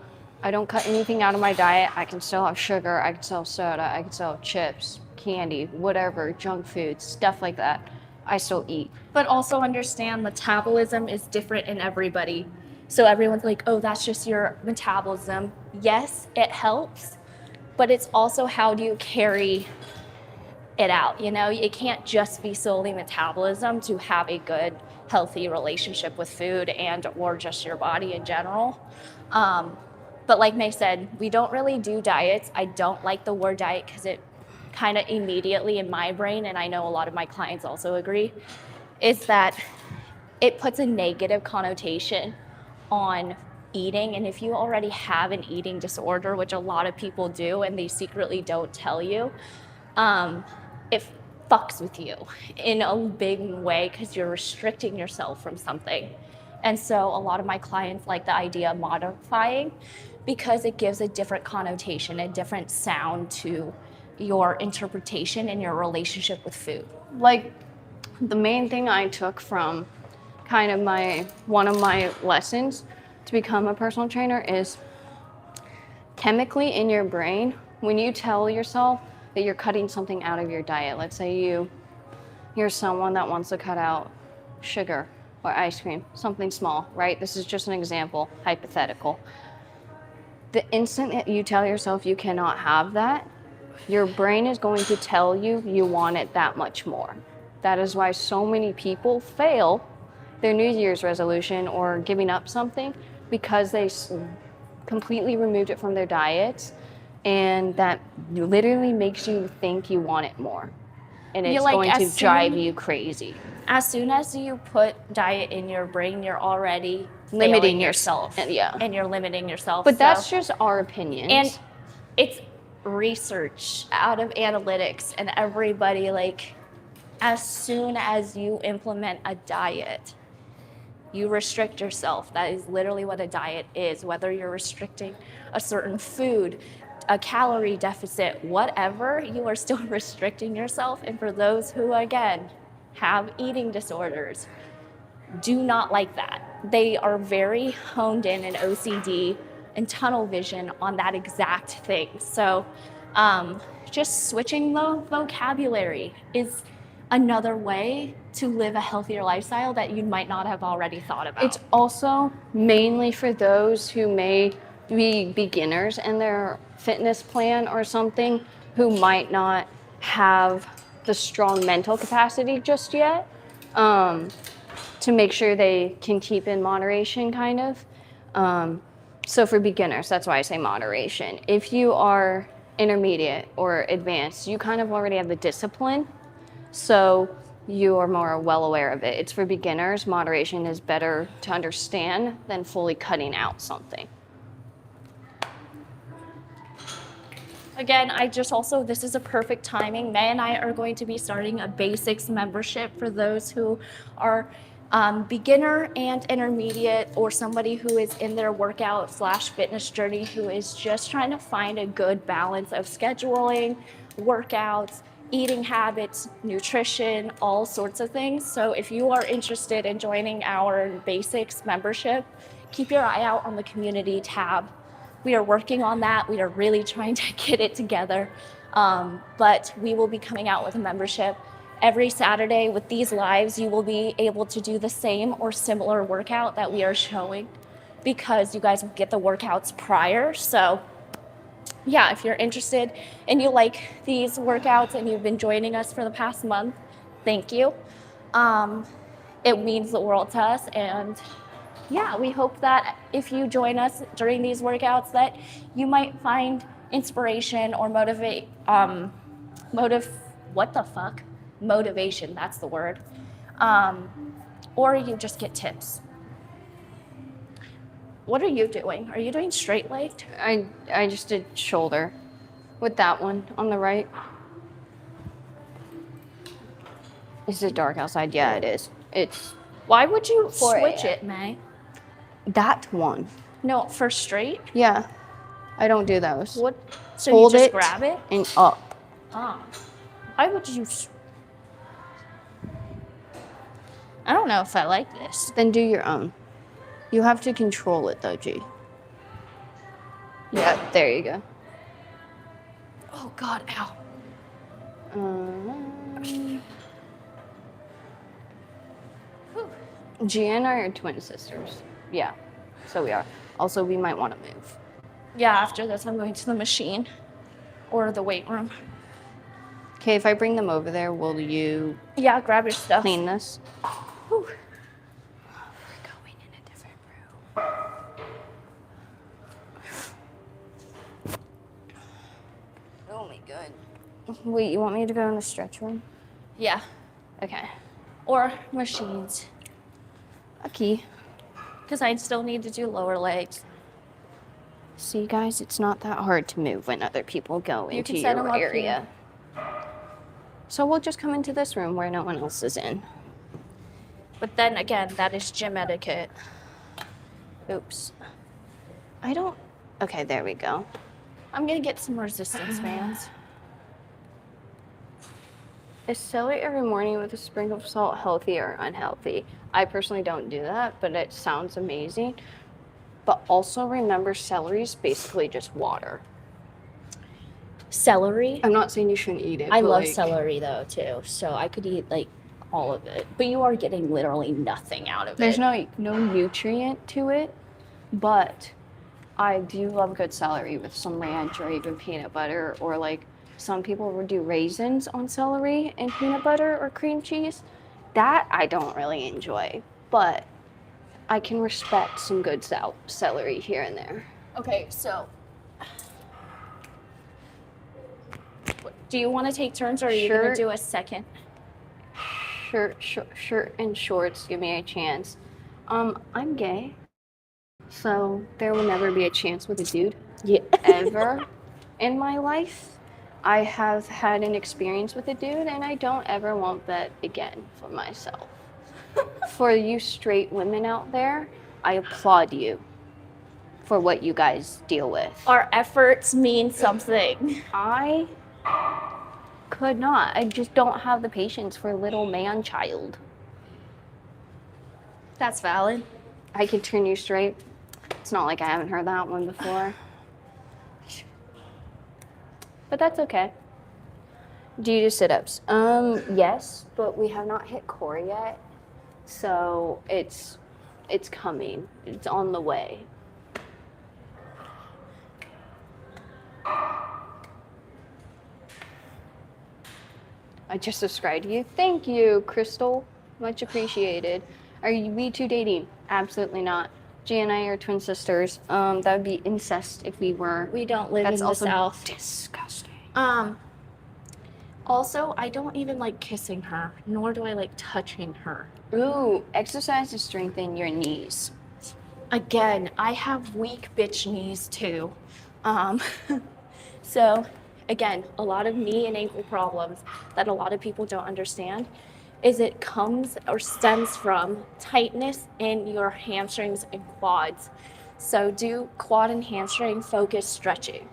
I don't cut anything out of my diet. I can still have sugar, I can still have soda, I can still have chips, candy, whatever, junk food, stuff like that. I still eat. But also understand metabolism is different in everybody. So everyone's like, oh, that's just your metabolism. Yes, it helps, but it's also how do you carry it out? It can't just be solely metabolism to have a good, healthy relationship with food or just your body in general. But like May said, we don't really do diets. I don't like the word diet because it kind of immediately in my brain, and I know a lot of my clients also agree, is that it puts a negative connotation on eating. And if you already have an eating disorder, which a lot of people do, and they secretly don't tell you, it fucks with you in a big way because you're restricting yourself from something. And so a lot of my clients like the idea of modifying because it gives a different connotation, a different sound to your interpretation and your relationship with food. Like, the main thing I took from kind of one of my lessons to become a personal trainer is chemically in your brain, when you tell yourself that you're cutting something out of your diet, let's say you're someone that wants to cut out sugar or ice cream, something small, right? This is just an example, hypothetical. The instant that you tell yourself you cannot have that, your brain is going to tell you you want it that much more. That is why so many people fail their New Year's resolution or giving up something because they completely removed it from their diets, and that literally makes you think you want it more. And it's going to drive you crazy. As soon as you put diet in your brain, you're already limiting yourself. Yeah. And you're limiting yourself. But that's just our opinions. And it's research out of analytics, and everybody, as soon as you implement a diet, you restrict yourself. That is literally what a diet is, whether you're restricting a certain food, a calorie deficit, whatever, you are still restricting yourself. And for those who, again, have eating disorders, do not like that. They are very honed in OCD and tunnel vision on that exact thing. So just switching the vocabulary is another way to live a healthier lifestyle that you might not have already thought about. It's also mainly for those who may be beginners in their fitness plan or something, who might not have the strong mental capacity just yet, to make sure they can keep in moderation, kind of. So for beginners, that's why I say moderation. If you are intermediate or advanced, you kind of already have the discipline, so you are more well aware of it. It's for beginners. Moderation is better to understand than fully cutting out something. Again, this is a perfect timing. May and I are going to be starting a basics membership for those who are beginner and intermediate, or somebody who is in their workout/fitness journey who is just trying to find a good balance of scheduling, workouts, eating habits, nutrition, all sorts of things. So if you are interested in joining our basics membership, keep your eye out on the community tab. We are working on that. We are really trying to get it together. But we will be coming out with a membership every Saturday. With these lives, you will be able to do the same or similar workout that we are showing, because you guys will get the workouts prior. So yeah, if you're interested and you like these workouts and you've been joining us for the past month, thank you. It means the world to us. And yeah, we hope that if you join us during these workouts that you might find inspiration or motivation, that's the word. Or you just get tips. What are you doing? Are you doing straight legged? I just did shoulder with that one on the right. Is it dark outside? Yeah, it is. It's Why would you 4 switch a.m. it, May? that one. No, for straight? Yeah, I don't do those. What? So Hold you just it grab it? and up. Oh. Why would you? I don't know if I like this. Then do your own. You have to control it though, G. Yeah, there you go. Oh God, ow. G and I are twin sisters. Yeah, so we are. Also, we might want to move. Yeah, after this, I'm going to the machine or the weight room. Okay, if I bring them over there, will you Yeah, grab your stuff. clean this? Whew. We're going in a different room. Oh my god. Wait, you want me to go in the stretch room? Yeah, Okay. or machines, Okay. because I still need to do lower legs. See, guys, it's not that hard to move when other people go You into can set 'em your up area. So we'll just come into this room where no one else is in. But then again, that is gym etiquette. Oops. I don't... Okay, there we go. I'm gonna get some resistance bands. Is celery every morning with a sprinkle of salt healthy or unhealthy? I personally don't do that, but it sounds amazing. But also remember, celery is basically just water. Celery? I'm not saying you shouldn't eat it. I but, love like, celery though too, so I could eat like all of it. But you are getting literally nothing out of There's it. no nutrient to it, but I do love good celery with some ranch or even peanut butter, or like some people would do raisins on celery and peanut butter or cream cheese. That I don't really enjoy, but I can respect some good celery here and there. Okay, so do you want to take turns, or are you gonna Shirt. do a second? Shirt and shorts, give me a chance. I'm gay, so there will never be a chance with a dude. Yeah. Ever in my life. I have had an experience with a dude, and I don't ever want that again for myself. For you straight women out there, I applaud you for what you guys deal with. Our efforts mean something. I could not. I just don't have the patience for a little man child. That's valid. I could turn you straight. It's not like I haven't heard that one before. But that's okay. Do you do sit-ups? Yes, but we have not hit core yet. So it's coming. It's on the way. I just subscribed to you. Thank you, Crystal. Much appreciated. Are we two dating? Absolutely not. G and I are twin sisters. That would be incest if we were. We don't live That's in the also South. disgusting. Also, I don't even like kissing her, nor do I like touching her. Ooh, exercise to strengthen your knees. Again, I have weak bitch knees too. So again, a lot of knee and ankle problems that a lot of people don't understand is it comes or stems from tightness in your hamstrings and quads. So do quad and hamstring focused stretching.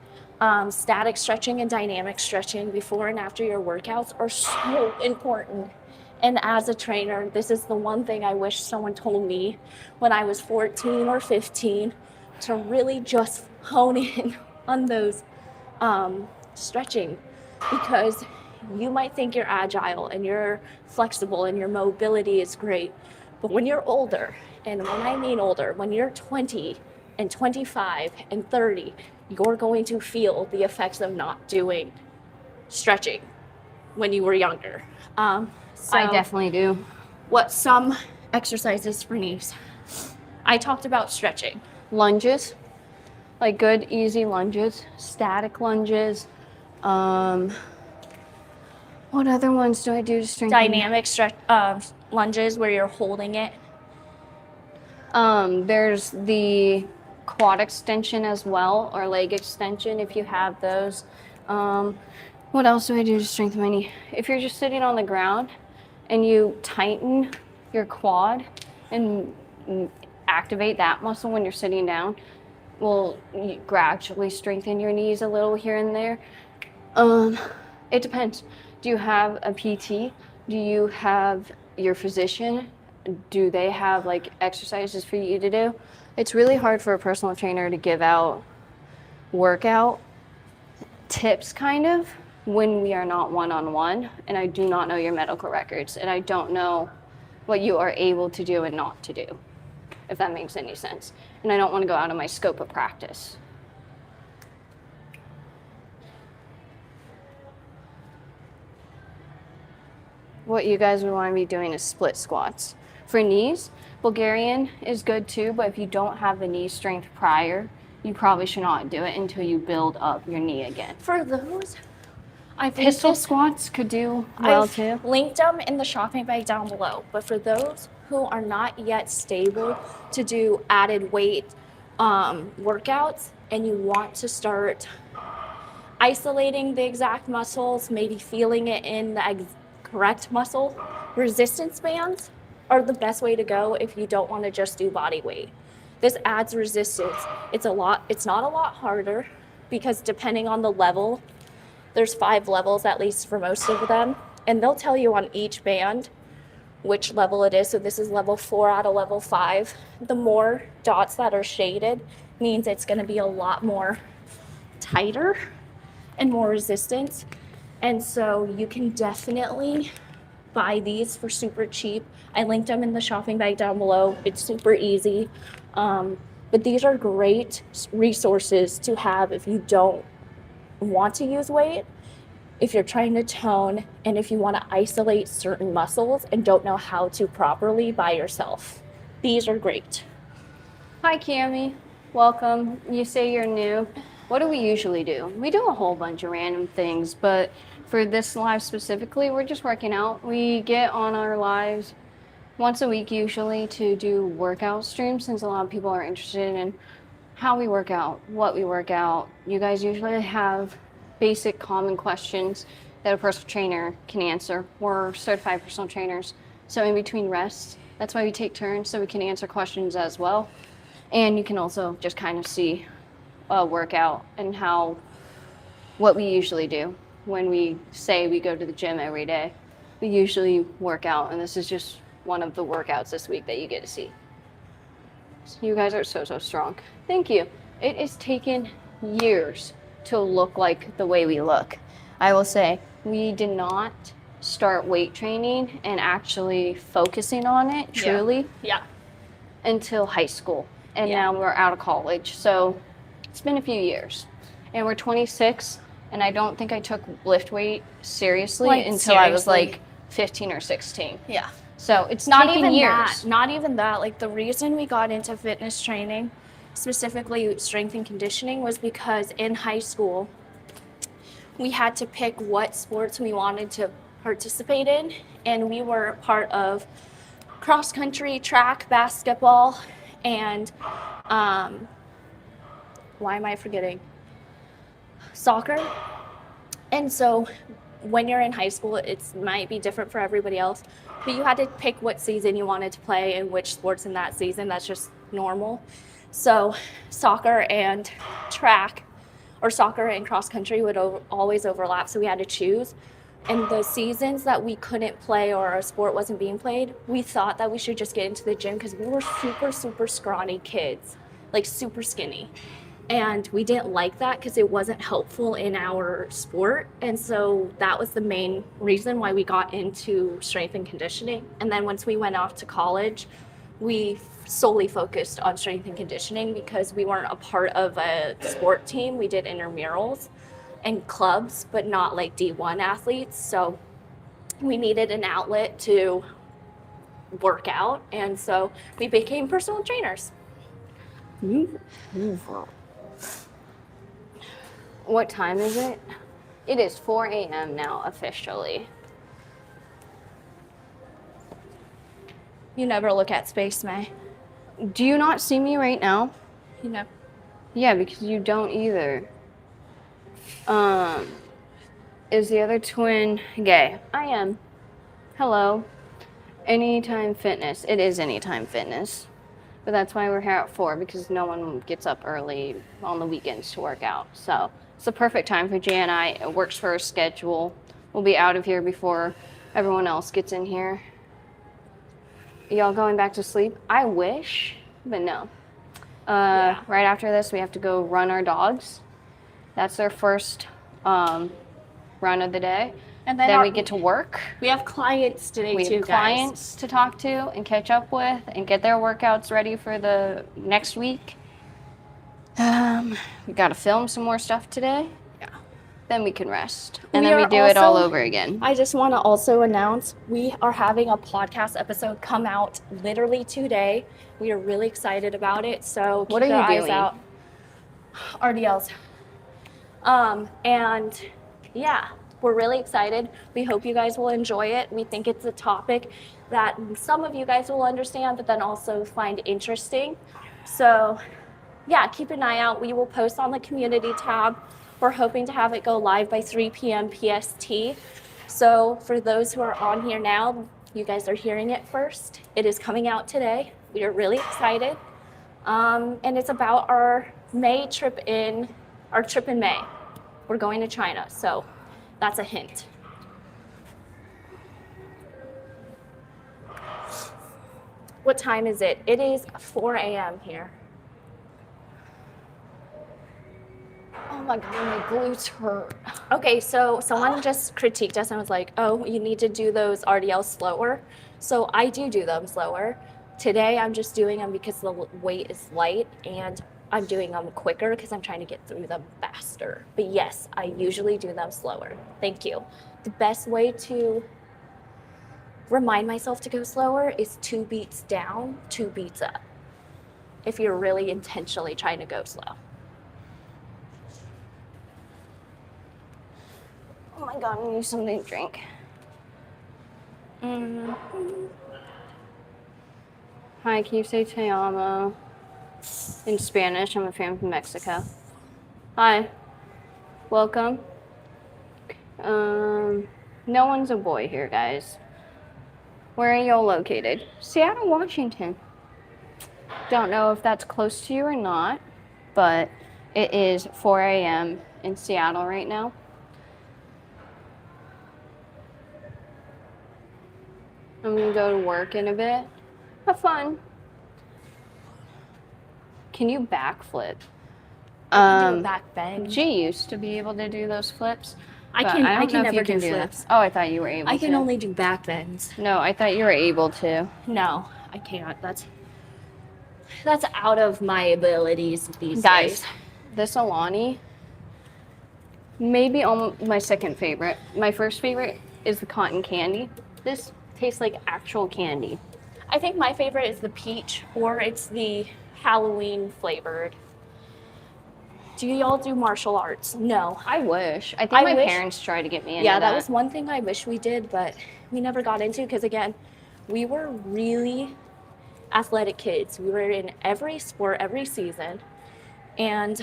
Static stretching and dynamic stretching before and after your workouts are so important. And as a trainer, this is the one thing I wish someone told me when I was 14 or 15, to really just hone in on those stretching, because you might think you're agile and you're flexible and your mobility is great. But when you're older, and when I mean older, when you're 20 and 25 and 30, you're going to feel the effects of not doing stretching when you were younger. I definitely do. What some exercises for knees? I talked about stretching. Lunges, like good, easy lunges, static lunges. What other ones do I do to strengthen? Dynamic lunges where you're holding it. There's the quad extension as well, or leg extension if you have those. What else do I do to strengthen my knee? If you're just sitting on the ground and you tighten your quad and activate that muscle when you're sitting down, will gradually strengthen your knees a little here and there. It depends. Do you have a PT? Do you have your physician? Do they have like exercises for you to do? It's really hard for a personal trainer to give out workout tips kind of when we are not one-on-one, and I do not know your medical records, and I don't know what you are able to do and not to do, if that makes any sense. And I don't want to go out of my scope of practice. What you guys would want to be doing is split squats. For knees, Bulgarian is good too, but if you don't have the knee strength prior, you probably should not do it until you build up your knee again. For those, Pistol squats could do well too. I've linked them in the shopping bag down below. But for those who are not yet stable to do added weight workouts, and you want to start isolating the exact muscles, maybe feeling it in the correct muscle, resistance bands are the best way to go if you don't want to just do body weight. This adds resistance. It's not a lot harder, because depending on the level, there's 5 levels at least for most of them, and they'll tell you on each band which level it is. So this is level 4 out of level 5. The more dots that are shaded means it's going to be a lot more tighter and more resistance. And so you can definitely buy these for super cheap. I linked them in the shopping bag down below. It's super easy. But these are great resources to have if you don't want to use weight, if you're trying to tone, and if you want to isolate certain muscles and don't know how to properly by yourself. These are great. Hi, Cami. Welcome. You say you're new. What do we usually do? We do a whole bunch of random things, but for this live specifically, we're just working out. We get on our lives once a week usually to do workout streams, since a lot of people are interested in how we work out, what we work out. You guys usually have basic common questions that a personal trainer can answer. We're certified personal trainers, so in between rests, that's why we take turns so we can answer questions as well. And you can also just kind of see a workout and what we usually do when we say we go to the gym every day. We usually work out, and this is just one of the workouts this week that you get to see. So you guys are so strong. Thank you. It has taken years to look like the way we look. I will say we did not start weight training and actually focusing on it truly until high school. And now we're out of college. So it's been a few years. And we're 26, and I don't think I took lift weight seriously until I was like 15 or 16. Yeah. So it's not even years. Not even that. Like, the reason we got into fitness training, specifically strength and conditioning, was because in high school, we had to pick what sports we wanted to participate in. And we were part of cross country, track, basketball, and why am I forgetting? Soccer. And so when you're in high school, it might be different for everybody else, but you had to pick what season you wanted to play and which sports in that season. That's just normal. So soccer and track, or soccer and cross country would always overlap. So we had to choose. And the seasons that we couldn't play or a sport wasn't being played, we thought that we should just get into the gym because we were super, super scrawny kids, like super skinny. And we didn't like that because it wasn't helpful in our sport. And so that was the main reason why we got into strength and conditioning. And then once we went off to college, we solely focused on strength and conditioning because we weren't a part of a sport team. We did intramurals and clubs, but not like D1 athletes. So we needed an outlet to work out. And so we became personal trainers. What time is it? It is 4 a.m. now, officially. You never look at space, May. Do you not see me right now? You know. Yeah, because you don't either. Is the other twin gay? I am. Hello. Anytime Fitness. It is Anytime Fitness. But that's why we're here at 4, because no one gets up early on the weekends to work out. So it's the perfect time for Jay and I. It works for our schedule. We'll be out of here before everyone else gets in here. Y'all going back to sleep? I wish, but no. Yeah. Right after this, we have to go run our dogs. That's their first run of the day. And then we get to work. We have clients today We too, have clients to talk to and catch up with and get their workouts ready for the next week. We got to film some more stuff today. Yeah. Then we can rest. And then we do it all over again. I just want to also announce we are having a podcast episode come out literally today. We are really excited about it. So keep your eyes out. RDLs. And yeah, we're really excited. We hope you guys will enjoy it. We think it's a topic that some of you guys will understand, but then also find interesting. So yeah, keep an eye out. We will post on the community tab. We're hoping to have it go live by 3 p.m. PST. So for those who are on here now, you guys are hearing it first. It is coming out today. We are really excited. And it's about our trip in May. We're going to China, so that's a hint. What time is it? It is 4 a.m. here. Oh my God, my glutes hurt. Okay, so someone just critiqued us and was like, oh, you need to do those RDLs slower. So I do them slower. Today I'm just doing them because the weight is light, and I'm doing them quicker because I'm trying to get through them faster. But yes, I usually do them slower. Thank you. The best way to remind myself to go slower is 2 beats down, 2 beats up, if you're really intentionally trying to go slow. Oh my God, I need something to drink. Hi, can you say te amo in Spanish? I'm a fan from Mexico. Hi, welcome. No one's a boy here, guys. Where are y'all located? Seattle, Washington. Don't know if that's close to you or not, but it is 4 a.m. in Seattle right now. I'm gonna go to work in a bit. Have fun. Can you backflip? I can do a back bend. She used to be able to do those flips. I can never do that. flips. Oh, I thought you were able to. I can only do back bends. No, I thought you were able to. No, I can't. That's out of my abilities these Guys, days. this Alani, maybe my second favorite. My first favorite is the cotton candy. This tastes like actual candy. I think my favorite is the peach, or it's the Halloween flavored. Do y'all do martial arts? No. I wish. I think my parents tried to get me into that. Yeah, that was one thing I wish we did, but we never got into because, again, we were really athletic kids. We were in every sport, every season. And,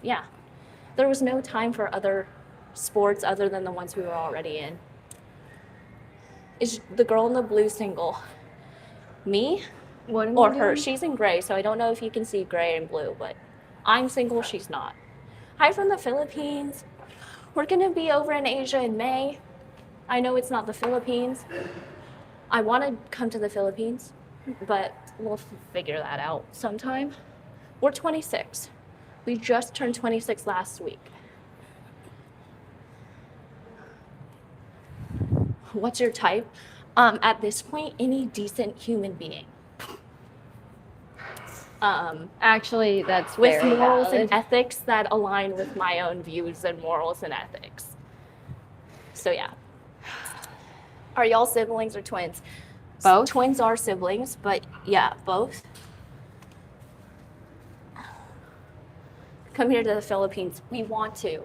yeah, there was no time for other sports other than the ones we were already in. Is the girl in the blue single? Me What am or I her? doing? She's in gray, so I don't know if you can see gray and blue, but I'm single, she's not. Hi from the Philippines. We're gonna be over in Asia in May. I know it's not the Philippines. I want to come to the Philippines, but we'll figure that out sometime. We're 26. We just turned 26 last week. What's your type? At this point, any decent human being. Actually, that's With very morals valid. and ethics that align with my own views and morals and ethics. So yeah. Are y'all siblings or twins? Both. Twins are siblings, but yeah, both. Come here to the Philippines. We want to.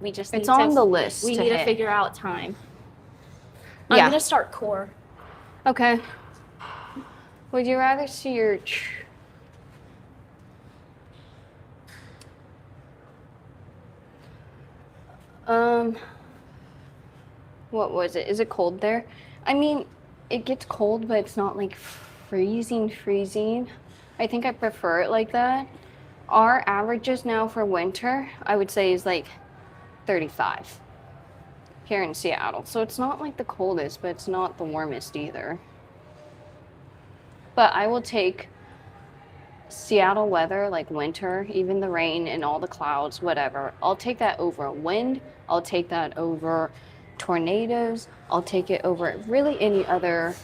We just It's need on to, the list We to need to hit. figure out time. Yeah. I'm gonna start core. Okay. Would you rather see your what was it? Is it cold there? I mean, it gets cold, but it's not like freezing. I think I prefer it like that. Our averages now for winter, I would say, is like 35 here in Seattle. So it's not like the coldest, but it's not the warmest either. But I will take Seattle weather, like winter, even the rain and all the clouds, whatever. I'll take that over wind. I'll take that over tornadoes. I'll take it over really any other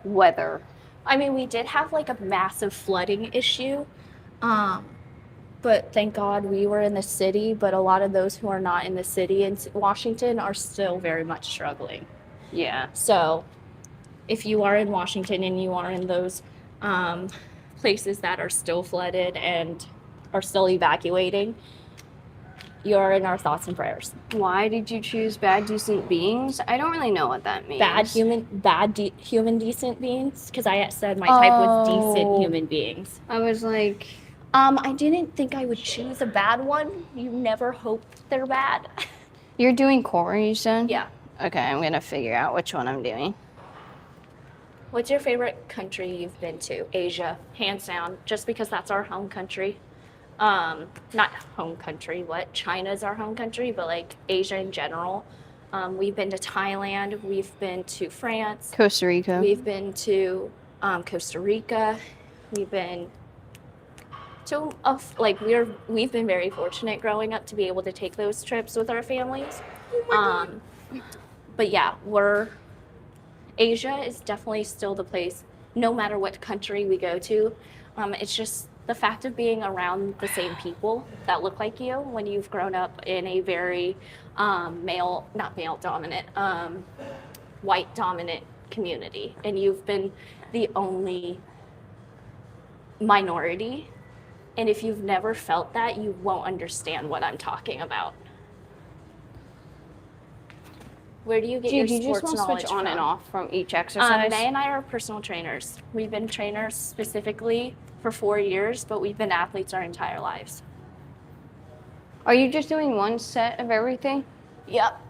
weather. I mean, we did have like a massive flooding issue. But thank God we were in the city, but a lot of those who are not in the city in Washington are still very much struggling. Yeah. So if you are in Washington and you are in those places that are still flooded and are still evacuating, you're in our thoughts and prayers. Why did you choose bad decent beings? I don't really know what that means. Human decent beings? Because I said my type was decent Oh. human beings. I was like, I didn't think I would choose a bad one. You never hope they're bad. you're doing core, you said? Yeah. Okay, I'm gonna figure out which one I'm doing. What's your favorite country you've been to? Asia, hands down, just because that's our home country. Not home country, what? China's our home country, but like Asia in general. We've been to Thailand, we've been to France, Costa Rica. we've been to Costa Rica, we've been to we've been very fortunate growing up to be able to take those trips with our families. But yeah, Asia is definitely still the place, no matter what country we go to. It's just the fact of being around the same people that look like you when you've grown up in a very not male dominant, white dominant community, and you've been the only minority. And if you've never felt that, you won't understand what I'm talking about. Where do you get your Do you just sports want to knowledge switch on from? and off from each exercise? May and I are personal trainers. We've been trainers specifically for 4 years, but we've been athletes our entire lives. Are you just doing one set of everything? Yep.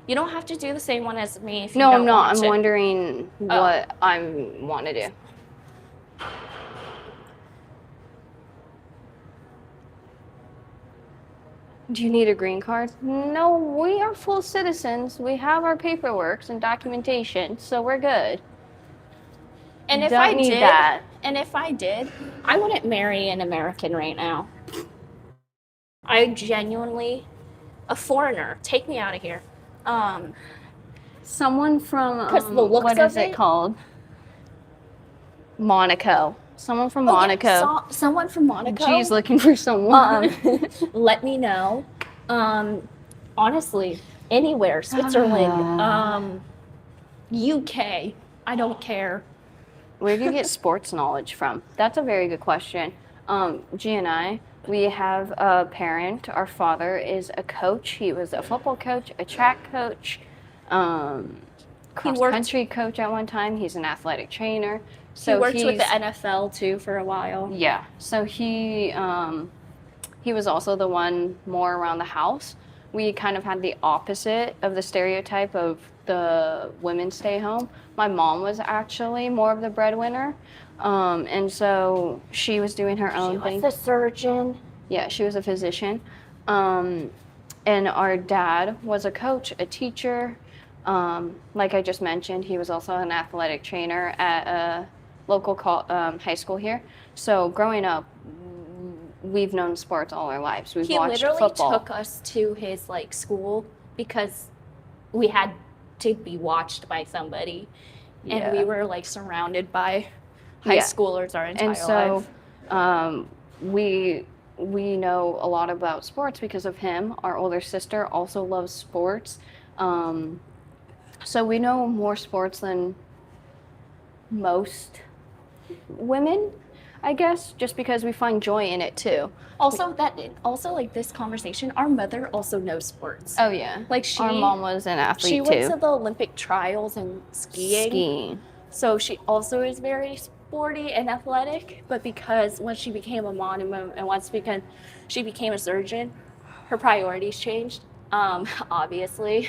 You don't have to do the same one as me if you No, don't I'm not. want I'm to. wondering what I want to do. Do you need a green card? No, we are full citizens. We have our paperwork and documentation, so we're good. And if Don't I need did, that. I wouldn't marry an American right now. I genuinely, a foreigner, take me out of here. Someone from, 'Cause the looks what of is it it- called? Monaco. Someone from Monaco. Yeah, someone from Monaco. She's looking for someone. Let me know. Honestly, anywhere, Switzerland, UK, I don't care. Where do you get sports knowledge from? That's a very good question. G and I, we have a parent. Our father is a coach. He was a football coach, a track coach, cross country coach at one time. He's an athletic trainer. So he worked with the NFL too for a while. Yeah. So he was also the one more around the house. we kind of had the opposite of the stereotype of the women stay home. My mom was actually more of the breadwinner. And so she was doing her own thing. She was a surgeon. Yeah, she was a physician. And our dad was a coach, a teacher. Like I just mentioned, he was also an athletic trainer at a local high school here. So growing up, we've known sports all our lives. We've watched literally football. took us to his like school because we had to be watched by somebody, and we were like surrounded by high schoolers our entire life. And so we know a lot about sports because of him. Our older sister also loves sports. So we know more sports than most women, I guess, just because we find joy in it too. Also, like this conversation, our mother also knows sports. Oh yeah, like our mom was an athlete she too. went to the Olympic trials and skiing. So she also is very sporty and athletic. But because once she became a mom and once she became a surgeon, her priorities changed, obviously.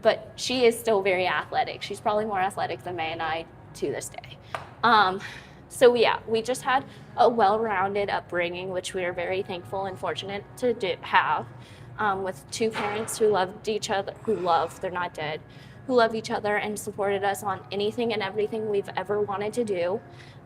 But she is still very athletic. She's probably more athletic than May and I to this day. So yeah, we just had a well-rounded upbringing, which we are very thankful and fortunate to have, with two parents who loved each other, they're not dead, who love each other and supported us on anything and everything we've ever wanted to do.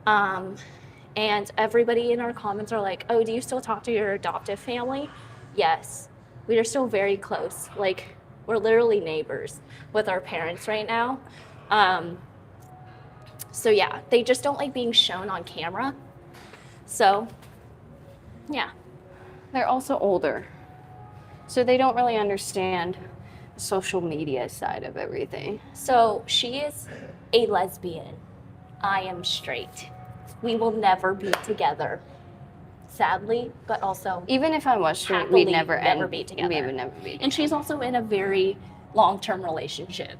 And everybody in our comments are like, oh, do you still talk to your adoptive family? Yes, we are still very close. Like, we're literally neighbors with our parents right now. So yeah, they just don't like being shown on camera. So yeah. They're also older, so they don't really understand the social media side of everything. So she is a lesbian. I am straight. We will never be together, sadly, but also even if I was straight, we'd never be together. We would never be together. And she's also in a very long-term relationship.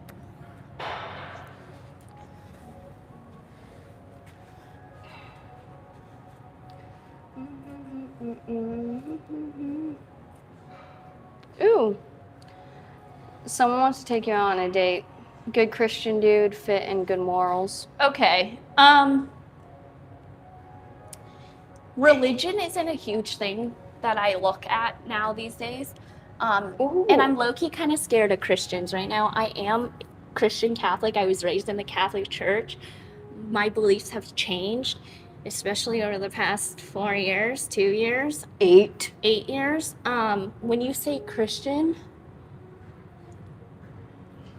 Ooh. Someone wants to take you out on a date. Good Christian dude, fit and good morals. Okay. Religion isn't a huge thing that I look at now these days. And I'm low-key kind of scared of Christians right now. I am Christian Catholic. I was raised in the Catholic Church. My beliefs have changed, especially over the past 4 years, 2 years. 8 years. When you say Christian,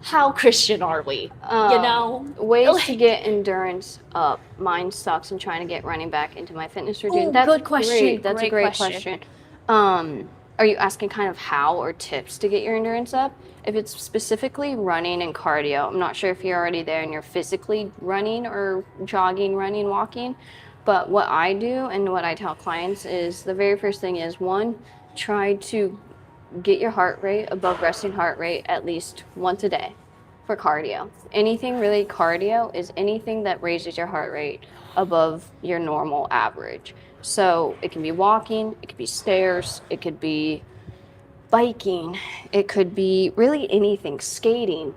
how Christian are we? Ways to get endurance up. Mine sucks. I'm trying to get running back into my fitness routine. That's good question. Great. That's a great question. Are you asking kind of how or tips to get your endurance up? If it's specifically running and cardio, I'm not sure if you're already there and you're physically running or jogging, running, walking. But what I do and what I tell clients is the very first thing is, one, try to get your heart rate above resting heart rate at least once a day for cardio. Anything really cardio is anything that raises your heart rate above your normal average. So it can be walking, it could be stairs, it could be biking, it could be really anything, skating.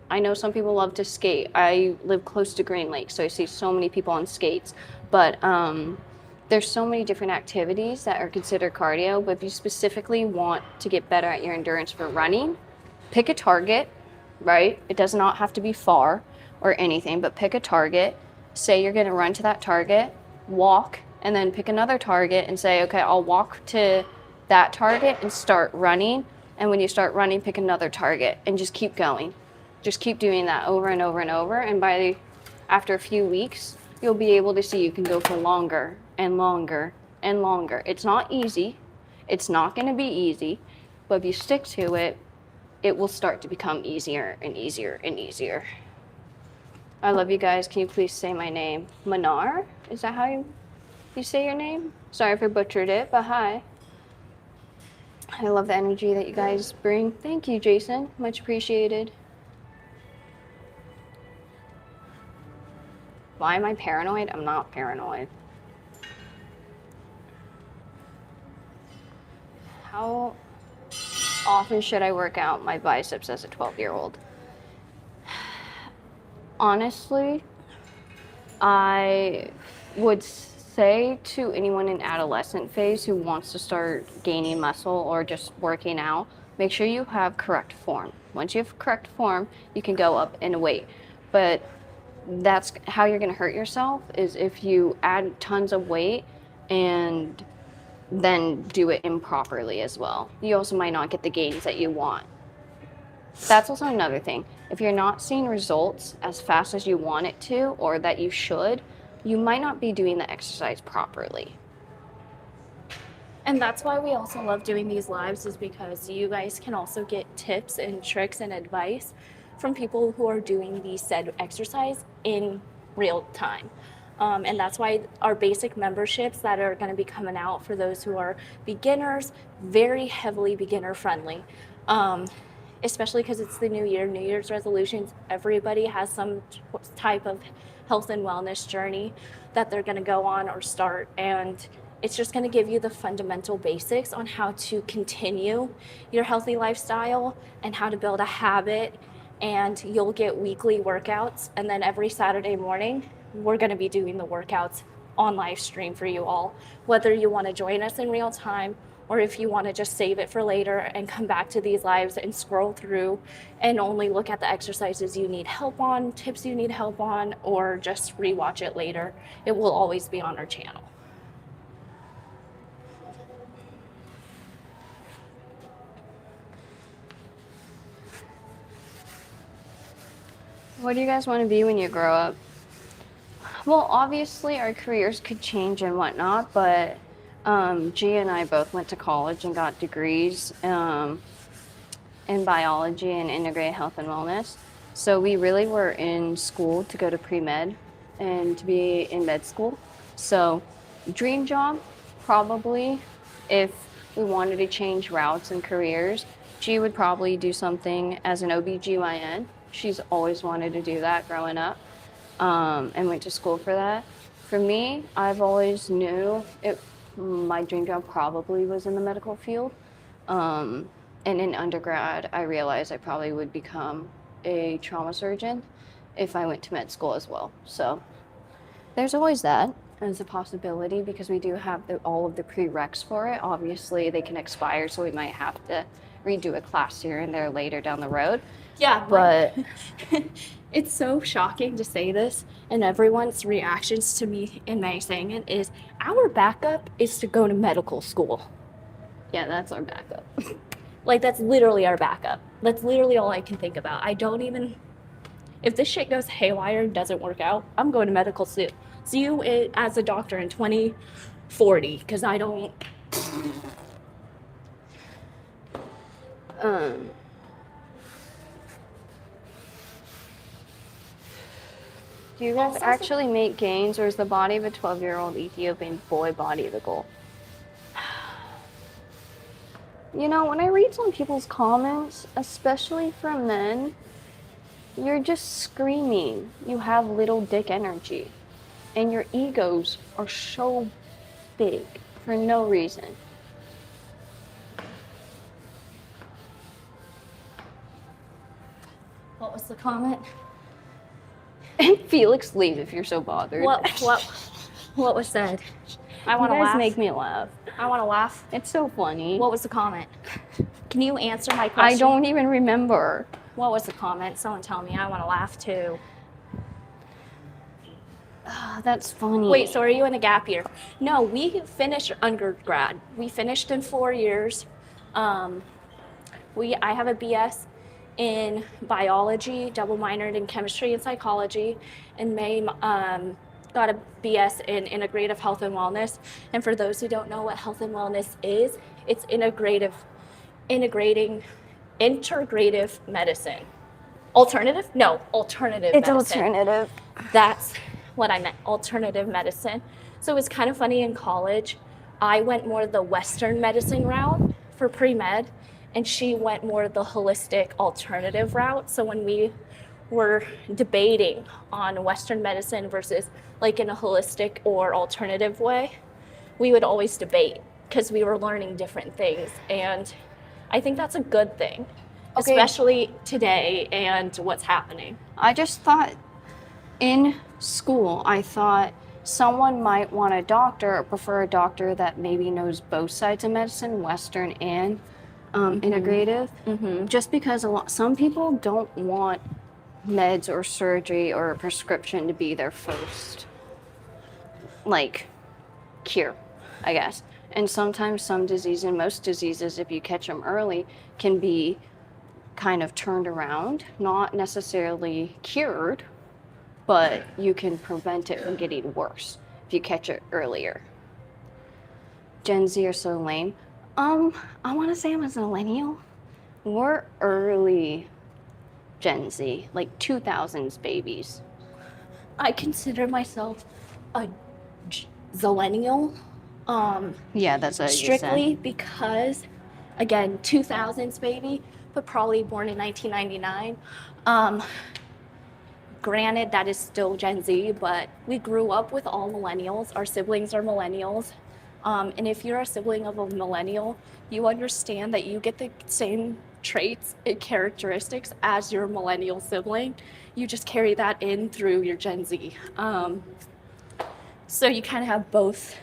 I know some people love to skate. I live close to Green Lake, so I see so many people on skates. But there's so many different activities that are considered cardio. But if you specifically want to get better at your endurance for running, pick a target, right? It does not have to be far or anything, but pick a target. Say you're going to run to that target, walk, and then pick another target and say, okay, I'll walk to that target and start running. And when you start running, pick another target and just keep going. Just keep doing that over and over and over. And after a few weeks, you'll be able to see you can go for longer and longer and longer. It's not easy. It's not going to be easy. But if you stick to it, it will start to become easier and easier and easier. I love you guys. Can you please say my name? Manar? Is that how you say your name? Sorry if I butchered it, but hi. I love the energy that you guys bring. Thank you, Jason. Much appreciated. Why am I paranoid? I'm not paranoid. often should I work out my biceps as a 12-year-old? Honestly, I would say to anyone in adolescent phase who wants to start gaining muscle or just working out, make sure you have correct form. Once you have correct form, you can go up in weight. But that's how you're going to hurt yourself, is if you add tons of weight and then do it improperly as well. You also might not get the gains that you want. That's also another thing. If you're not seeing results as fast as you want it to, or that you should, you might not be doing the exercise properly. And that's why we also love doing these lives, is because you guys can also get tips and tricks and advice from people who are doing the said exercise in real time. And that's why our basic memberships that are going to be coming out for those who are beginners, very heavily beginner friendly. Especially because it's the new year, New Year's resolutions. Everybody has some type of health and wellness journey that they're going to go on or start. And it's just going to give you the fundamental basics on how to continue your healthy lifestyle and how to build a habit. And you'll get weekly workouts. And then every Saturday morning, we're going to be doing the workouts on live stream for you all, whether you want to join us in real time or if you want to just save it for later and come back to these lives and scroll through and only look at the exercises you need help on, tips you need help on, or just rewatch it later. It will always be on our channel. What do you guys want to be when you grow up? Well, obviously our careers could change and whatnot, but G and I both went to college and got degrees in biology and integrated health and wellness. So we really were in school to go to pre-med and to be in med school. So dream job, probably, if we wanted to change routes and careers, G would probably do something as an OBGYN. She's always wanted to do that growing up, and went to school for that. For me, I've always knew my dream job probably was in the medical field. And in undergrad, I realized I probably would become a trauma surgeon if I went to med school as well. So there's always that as a possibility, because we do have all of the prereqs for it. Obviously, they can expire, so we might have to redo a class here and there later down the road. Yeah, but it's so shocking to say this, and everyone's reactions to me in May saying it is, our backup is to go to medical school. Yeah, that's our backup. Like, that's literally our backup. That's literally all I can think about. I don't even, if this shit goes haywire and doesn't work out, I'm going to medical school. See you as a doctor in 2040, because I don't. Do you guys actually make gains, or is the body of a 12-year-old Ethiopian boy body the goal? You know, when I read some people's comments, especially from men, you're just screaming. You have little dick energy. And your egos are so big for no reason. What was the comment? And Felix, leave if you're so bothered. What was said? I want to You guys laugh. make me laugh. I want to laugh. It's so funny. What was the comment? Can you answer my question? I don't even remember. What was the comment? Someone tell me. I want to laugh too. That's funny. Wait, so are you in a gap year? No, we finished undergrad. We finished in 4 years. I have a BS in biology, double minored in chemistry and psychology, and May got a BS in integrative health and wellness. And for those who don't know what health and wellness is, it's integrative medicine. Alternative? No, alternative It's medicine. alternative. That's what I meant, alternative medicine. So it was kind of funny in college. I went more the Western medicine route for pre-med, and she went more the holistic alternative route. So when we were debating on Western medicine versus like in a holistic or alternative way, we would always debate because we were learning different things. And I think that's a good thing, Okay. especially today and what's happening. I just thought in school, I thought someone might want a doctor or prefer a doctor that maybe knows both sides of medicine, Western and integrative, just because some people don't want meds or surgery or a prescription to be their first, like, cure, I guess. And sometimes some disease, and most diseases, if you catch them early, can be kind of turned around, not necessarily cured, but you can prevent it from getting worse if you catch it earlier. Gen Z are so lame. I want to say I'm a millennial. We're early Gen Z, like 2000s babies. I consider myself a zillennial. Yeah, that's what strictly because, again, 2000s baby, but probably born in 1999. Granted, that is still Gen Z, but we grew up with all millennials. Our siblings are millennials. And if you're a sibling of a millennial, you understand that you get the same traits and characteristics as your millennial sibling. You just carry that in through your Gen Z. So you kind of have both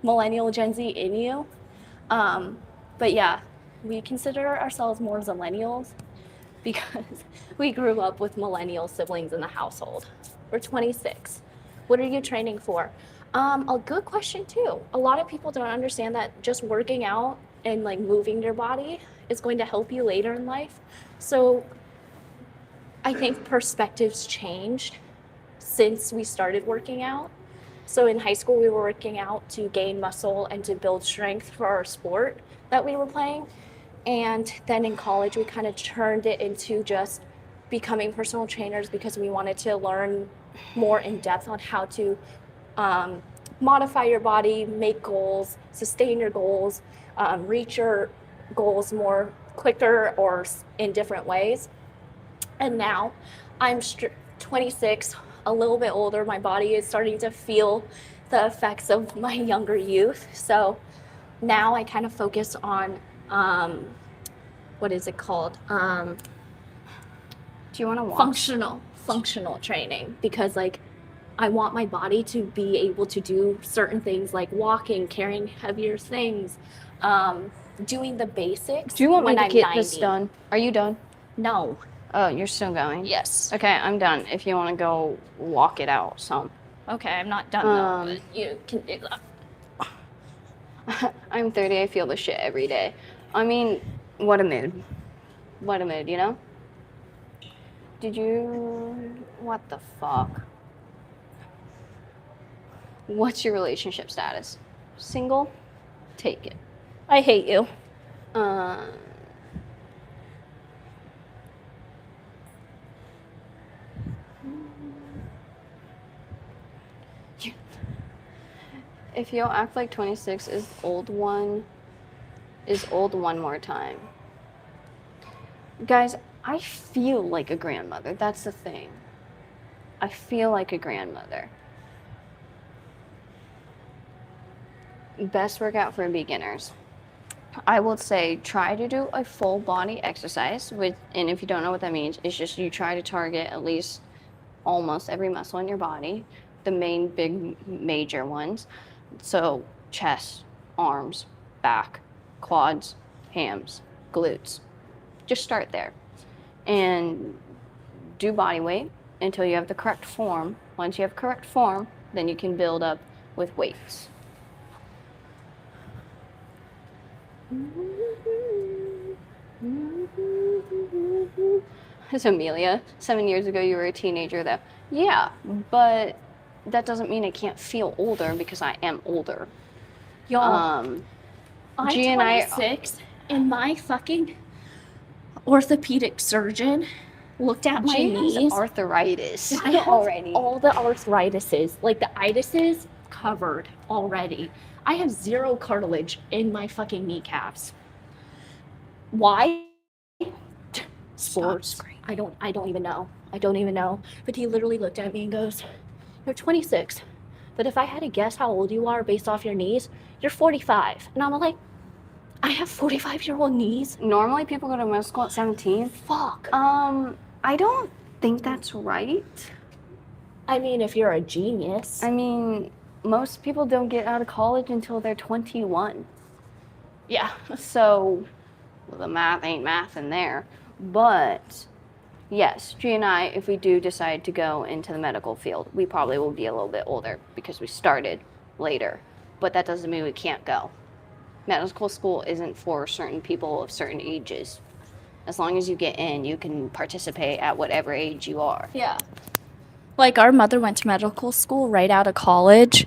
millennial Gen Z in you. But yeah, we consider ourselves more millennials because we grew up with millennial siblings in the household. We're 26. What are you training for? A good question too. A lot of people don't understand that just working out and like moving your body is going to help you later in life. So I think perspectives changed since we started working out. So in high school, we were working out to gain muscle and to build strength for our sport that we were playing. And then in college, we kind of turned it into just becoming personal trainers because we wanted to learn more in depth on how to modify your body, make goals, sustain your goals, reach your goals more quicker or in different ways. And now I'm 26, a little bit older. My body is starting to feel the effects of my younger youth. So now I kind of focus on, what is it called? Do you want to walk? Functional training, because like I want my body to be able to do certain things like walking, carrying heavier things, doing the basics. Do you want me when to I'm get 90. this done? Are you done? No. Oh, you're still going? Yes. Okay, I'm done. If you want to go walk it out some. Okay, I'm not done though, but you can do that. I'm 30, I feel the shit every day. I mean, what a mood. What a mood, you know? What the fuck? What's your relationship status? Single? Take it. I hate you. If you'll act like 26 is old one more time. Guys, I feel like a grandmother. That's the thing. I feel like a grandmother. Best workout for beginners. I would say try to do a full body exercise and if you don't know what that means, it's just you try to target at least almost every muscle in your body, the main big major ones. So chest, arms, back, quads, hams, glutes. Just start there and do body weight until you have the correct form. Once you have correct form, then you can build up with weights. It's Amelia. 7 years ago, you were a teenager, though. Yeah, but that doesn't mean I can't feel older because I am older. Y'all, I'm 26 and my fucking orthopedic surgeon looked at my knees. Arthritis. I have all the arthritises, like the itises covered already. I have zero cartilage in my fucking kneecaps. Why? Sports. I don't even know. But he literally looked at me and goes, "You're 26. But if I had to guess how old you are based off your knees, you're 45." And I'm like, I have 45-year-old knees. Normally people go to middle school at 17. Fuck. I don't think that's right. I mean, if you're a genius. I mean, most people don't get out of college until they're 21. Yeah. So, well, the math ain't math in there. But, yes, G and I, if we do decide to go into the medical field, we probably will be a little bit older because we started later. But that doesn't mean we can't go. Medical school isn't for certain people of certain ages. As long as you get in, you can participate at whatever age you are. Yeah. Like, our mother went to medical school right out of college,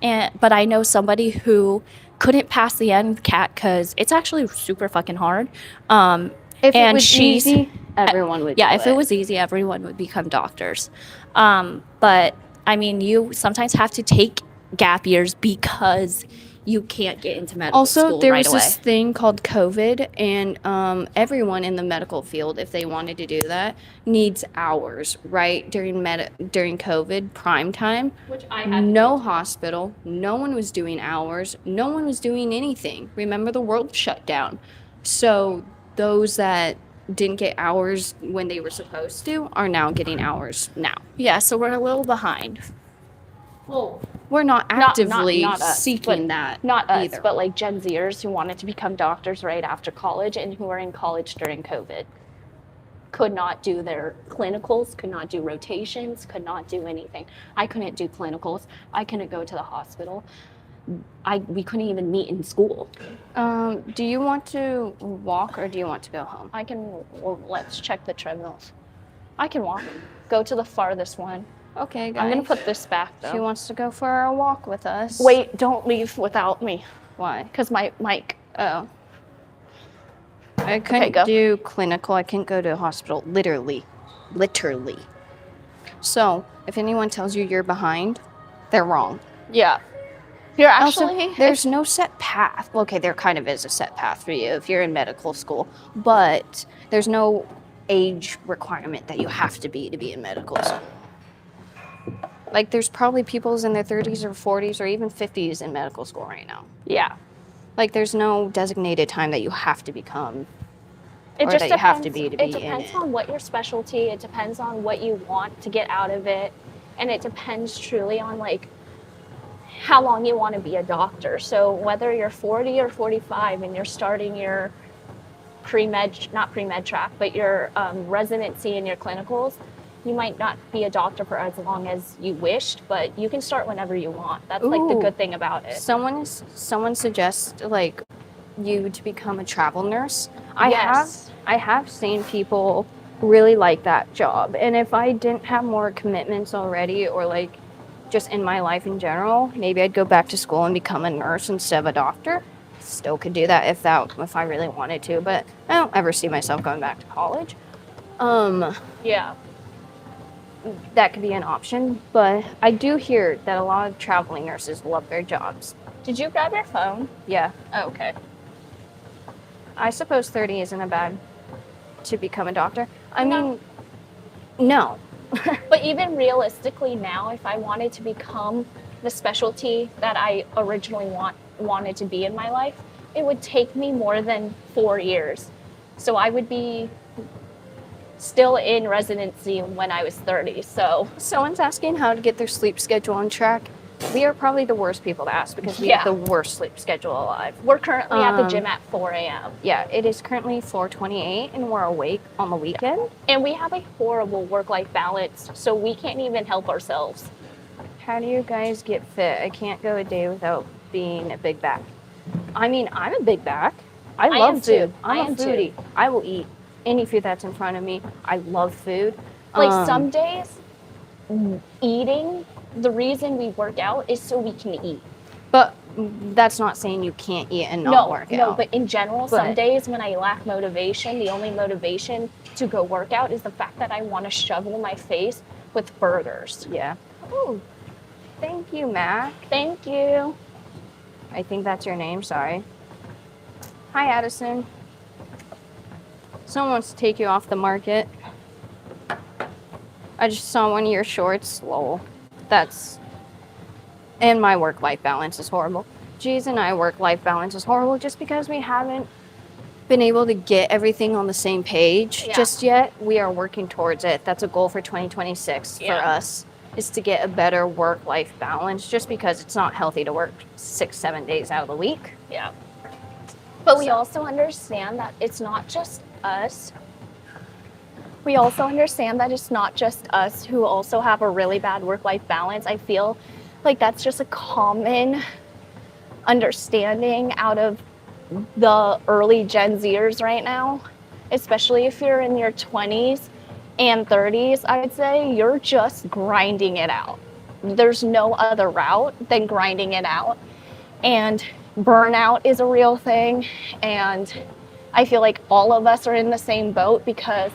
but I know somebody who couldn't pass the MCAT because it's actually super fucking hard. If it was easy, everyone would do if it was easy, everyone would become doctors. But, I mean, you sometimes have to take gap years because you can't get into medical school right away. Also, there was this thing called COVID, and everyone in the medical field, if they wanted to do that, needs hours, right? During COVID, prime time. Which I had. No hospital. No one was doing hours. No one was doing anything. Remember, the world shut down. So those that didn't get hours when they were supposed to are now getting hours now. Yeah, so we're a little behind. Well, we're not actively not us, seeking that. Not us, either. but like Gen Zers who wanted to become doctors right after college and who are in college during COVID. Could not do their clinicals, could not do rotations, could not do anything. I couldn't do clinicals. I couldn't go to the hospital. We couldn't even meet in school. Do you want to walk or do you want to go home? Let's check the treadmills. I can walk. Go to the farthest one. Okay, guys. I'm going to put this back, though. She wants to go for a walk with us. Wait, don't leave without me. Why? Because my mic. Oh. I couldn't do clinical. I couldn't go to a hospital. Literally. So, if anyone tells you you're behind, they're wrong. Yeah. You're actually... Also, there's no set path. Okay, there kind of is a set path for you if you're in medical school. But there's no age requirement that you have to be in medical school. Like, there's probably people in their 30s or 40s or even 50s in medical school right now. Yeah. Like, there's no designated time that you have to become It or just that depends, you have to be in it depends on what your specialty, it depends on what you want to get out of it, and it depends truly on, like, how long you want to be a doctor. So whether you're 40 or 45 and you're starting your not pre-med track, but your residency and your clinicals, you might not be a doctor for as long as you wished, but you can start whenever you want. That's like the good thing about it. Someone suggests like you to become a travel nurse. Yes. I have seen people really like that job. And if I didn't have more commitments already or like just in my life in general, maybe I'd go back to school and become a nurse instead of a doctor. Still could do that if I really wanted to, but I don't ever see myself going back to college. Yeah. That could be an option, but I do hear that a lot of traveling nurses love their jobs. Did you grab your phone? Yeah. Oh, okay. I suppose 30 isn't a bad to become a doctor. I mean, no. But even realistically now, if I wanted to become the specialty that I originally wanted to be in my life, it would take me more than 4 years. So I would be still in residency when I was 30. So someone's asking how to get their sleep schedule on track. We are probably the worst people to ask because we have the worst sleep schedule alive. We're currently at the gym at 4 a.m. Yeah, it is currently 4:28 and we're awake on the weekend. And we have a horrible work-life balance, so we can't even help ourselves. How do you guys get fit? I can't go a day without being a big back. I mean, I'm a big back. I love food. I'm a foodie. I will eat any food that's in front of me. I love food. Like some days, eating, the reason we work out is so we can eat. But that's not saying you can't eat and not work out. No, but in general, some days when I lack motivation, the only motivation to go work out is the fact that I want to shovel my face with burgers. Yeah. Ooh. Thank you, Mac. Thank you. I think that's your name, sorry. Hi, Addison. Someone wants to take you off the market. I just saw one of your shorts. Lol. And my work-life balance is horrible. G's and I work-life balance is horrible just because we haven't been able to get everything on the same page just yet. We are working towards it. That's a goal for 2026 for us, is to get a better work-life balance, just because it's not healthy to work 6-7 days out of the week. Yeah. But we also understand that it's not just us. We also understand that it's not just us who also have a really bad work-life balance. I feel like that's just a common understanding out of the early Gen Zers right now, especially if you're in your 20s and 30s. I'd say you're just grinding it out. There's no other route than grinding it out. And burnout is a real thing. And I feel like all of us are in the same boat, because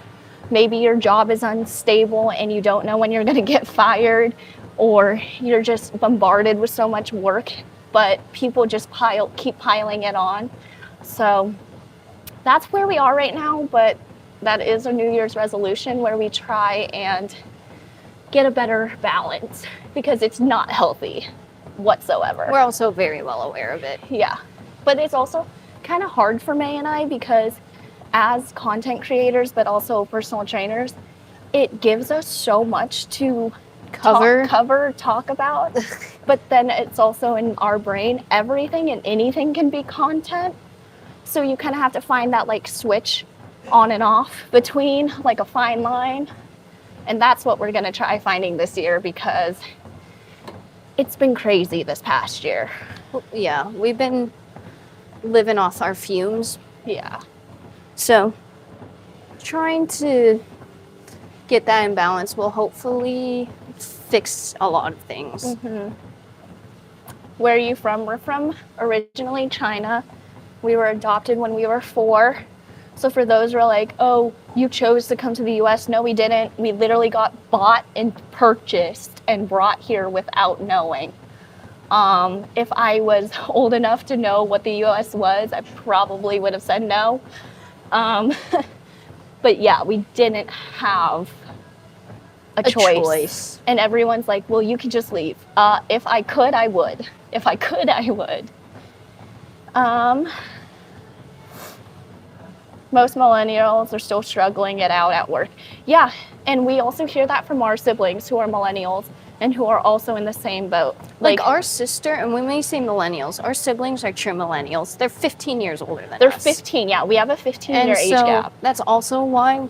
maybe your job is unstable and you don't know when you're going to get fired, or you're just bombarded with so much work, but people just keep piling it on. So that's where we are right now, but that is a New Year's resolution where we try and get a better balance, because it's not healthy whatsoever. We're also very well aware of it. Yeah. But it's also kind of hard for May and I, because as content creators, but also personal trainers, it gives us so much to talk about. But then it's also in our brain, everything and anything can be content. So you kind of have to find that like switch on and off between, like a fine line. And that's what we're going to try finding this year, because it's been crazy this past year. Yeah, we've been living off our fumes. Yeah. So trying to get that in balance will hopefully fix a lot of things. Mm-hmm. Where are you from? We're from originally China. We were adopted when we were 4. So for those who are like, oh, you chose to come to the US. No, we didn't. We literally got bought and purchased and brought here without knowing. If I was old enough to know what the US was, I probably would have said no. But yeah, we didn't have a choice. And everyone's like, well, you can just leave. If I could, I would. If I could, I would. Most millennials are still struggling it out at work. Yeah, and we also hear that from our siblings who are millennials and who are also in the same boat. Like our sister, and when we say millennials, our siblings are true millennials. They're 15 years older than us. They're 15, yeah. We have a 15-year age gap. That's also why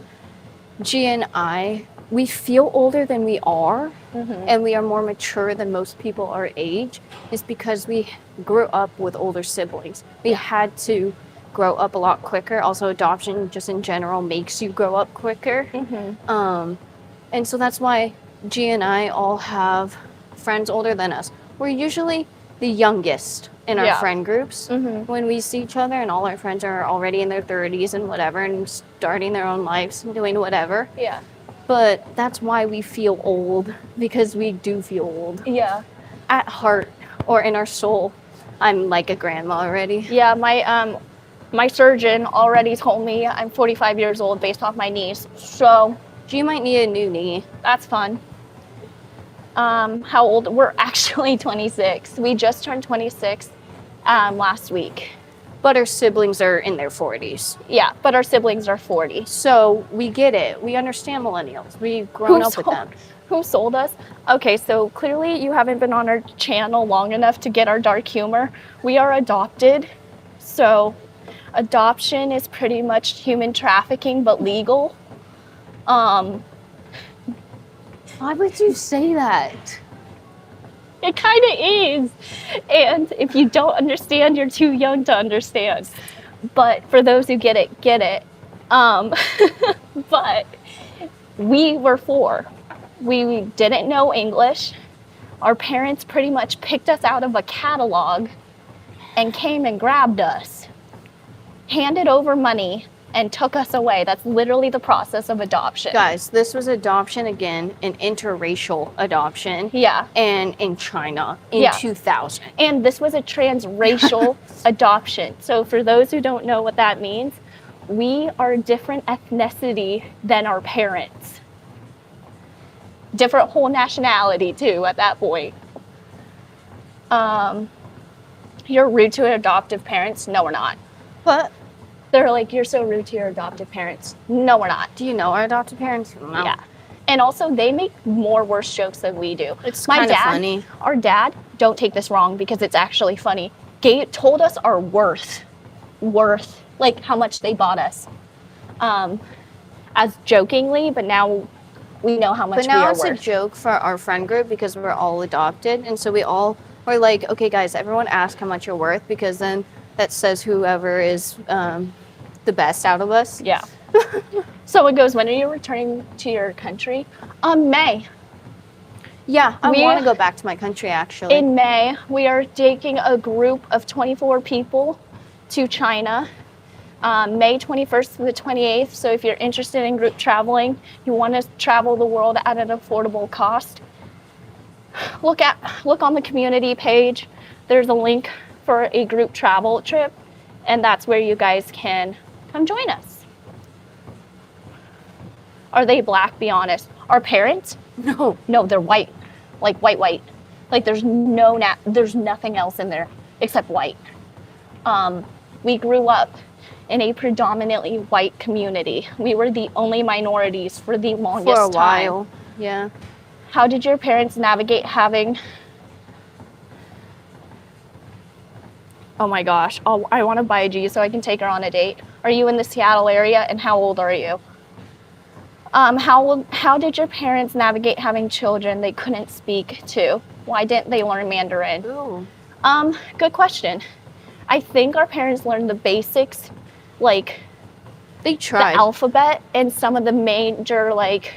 G and I, we feel older than we are, and we are more mature than most people our age, is because we grew up with older siblings. We had to grow up a lot quicker. Also, adoption just in general makes you grow up quicker. And so that's why G and I all have friends older than us. We're usually the youngest in our friend groups when we see each other, and all our friends are already in their 30s and whatever, and starting their own lives and doing whatever. Yeah. But that's why we feel old, because we do feel old. Yeah. At heart or in our soul, I'm like a grandma already. Yeah, my surgeon already told me I'm 45 years old based off my knees. So you might need a new knee. That's fun. How old? We're actually 26. We just turned 26 last week. But our siblings are in their 40s. Yeah, but our siblings are 40. So we get it. We understand millennials. We've grown up with them. Who sold us? Okay, so clearly you haven't been on our channel long enough to get our dark humor. We are adopted. So adoption is pretty much human trafficking, but legal. Why would you say that? It kind of is. And if you don't understand, you're too young to understand. But for those who get it, get it. But we were 4. We didn't know English. Our parents pretty much picked us out of a catalog and came and grabbed us, handed over money, and took us away. That's literally the process of adoption. Guys, this was adoption again, an interracial adoption. Yeah. And in China in 2000. And this was a transracial adoption. So for those who don't know what that means, we are a different ethnicity than our parents. Different whole nationality too at that point. you're rude to adoptive parents. No, we're not. But They're like, you're so rude to your adoptive parents. No, we're not. do you know our adopted parents? No. Yeah. And also, they make more worse jokes than we do. It's My kind of dad, funny. Our dad, don't take this wrong because it's actually funny, told us our worth, like how much they bought us, as jokingly, but now we know how much But now we are it's worth. a joke for our friend group because we're all adopted. And so we all were like, okay, guys, everyone ask how much you're worth because then that says whoever is the best out of us. Yeah. So it goes, when are you returning to your country? May. Yeah, I We- want to go back to my country, actually. In May, we are taking a group of 24 people to China, May 21st to the 28th. So if you're interested in group traveling, you want to travel the world at an affordable cost, look on the community page. There's a link for a group travel trip, and that's where you guys can come join us. Are they black? Be honest. Our parents? No. No, they're white, like white. Like there's nothing else in there except white. We grew up in a predominantly white community. We were the only minorities for the longest For a time. while. Yeah. How did your parents navigate having? Oh my gosh, I want to buy G so I can take her on a date. Are you in the Seattle area, and how old are you? How did your parents navigate having children they couldn't speak to? Why didn't they learn Mandarin? Ooh. Good question. I think our parents learned the basics, like They the tried. alphabet and some of the major, like,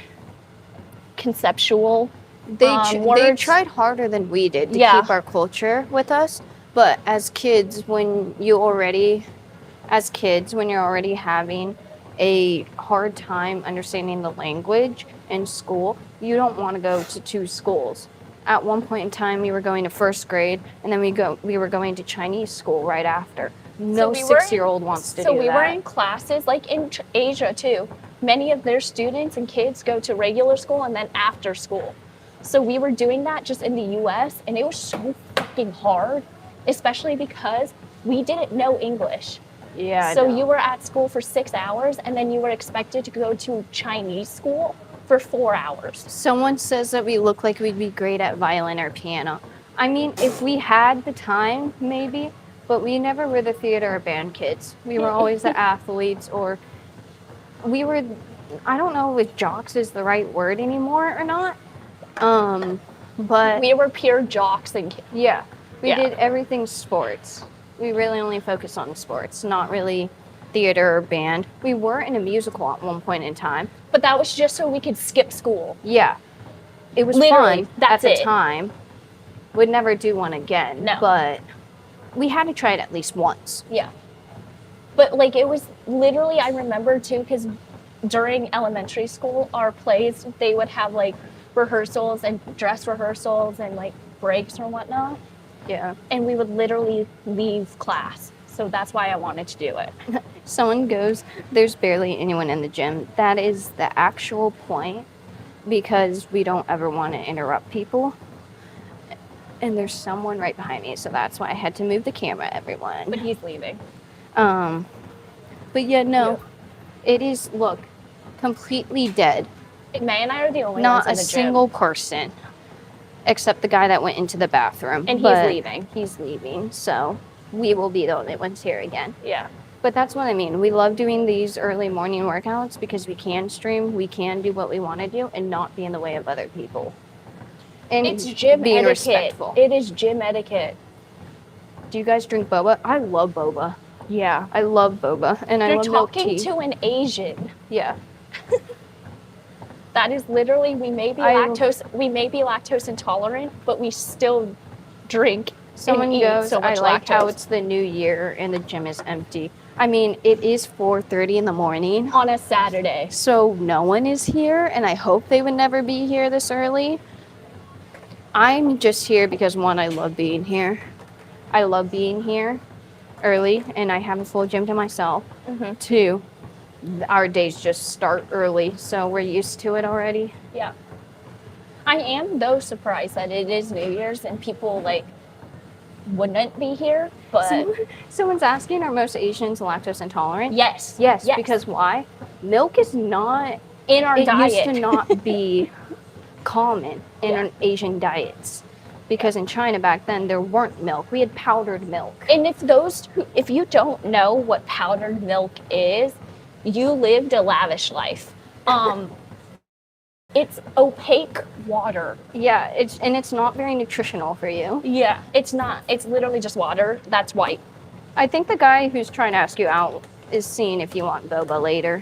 conceptual They words. tried harder than we did to Yeah. keep our culture with us. But as kids, when you're already having a hard time understanding the language in school, you don't want to go to two schools. At one point in time, we were going to first grade, and then we were going to Chinese school right after. No we were in- 6-year-old wants to do So we that. were in classes, like in Asia too. Many of their students and kids go to regular school and then after school. So we were doing that just in the US, and it was so fucking hard, especially because we didn't know English. Yeah. So no. you were at school for 6 hours, and then you were expected to go to Chinese school for 4 hours. Someone says that we look like we'd be great at violin or piano. I mean, if we had the time, maybe, but we never were the theater or band kids. We were always the athletes, or we were, I don't know if jocks is the right word anymore or not. But We were pure jocks and kids. yeah, we Yeah. did everything sports. We really only focused on sports, not really theater or band. We were in a musical at one point in time. But that was just so we could skip school. Yeah. It was Literally, fun that's at the it. time. Would never do one again. No. But we had to try it at least once. Yeah. But like it was literally, I remember too, because during elementary school, our plays, they would have like rehearsals and dress rehearsals and like breaks or whatnot. Yeah. And we would literally leave class. So that's why I wanted to do it. Someone goes, there's barely anyone in the gym. That is the actual point, because we don't ever want to interrupt people. And there's someone right behind me, so that's why I had to move the camera, everyone. But he's leaving. But yeah, no, it is, look, completely dead. May and I are the only Not ones a in the single gym. person, except the guy that went into the bathroom. And he's But leaving. He's leaving, so we will be the only ones here again. Yeah. But that's what I mean. We love doing these early morning workouts because we can stream, we can do what we want to do, and not be in the way of other people. And It's gym being etiquette. respectful. It is gym etiquette. Do you guys drink boba? I love boba. Yeah. I love boba, and I You're love milk talking tea. to an Asian. Yeah. That is literally, we may be lactose intolerant, but we still drink. Someone and eat goes, so much I like how lactose. it's the new year and the gym is empty. I mean, it is 4:30 in the morning, On a Saturday. so no one is here, and I hope they would never be here this early. I'm just here because, one, I love being here. I love being here early, and I have a full gym to myself. Mhm. Two, our days just start early, so we're used to it already. Yeah. I am, though, surprised that it is New Year's and people, like, wouldn't be here, but Someone's asking, are most Asians lactose intolerant? yes. Yes, because why? Milk is not in our it diet. used to not be common in Yeah. Asian diets. Because in China back then, there weren't milk. We had powdered milk. And if you don't know what powdered milk is, you lived a lavish life. It's opaque water. Yeah, it's not very nutritional for you. Yeah, it's not. It's literally just water that's white. I think the guy who's trying to ask you out is seeing if you want boba later.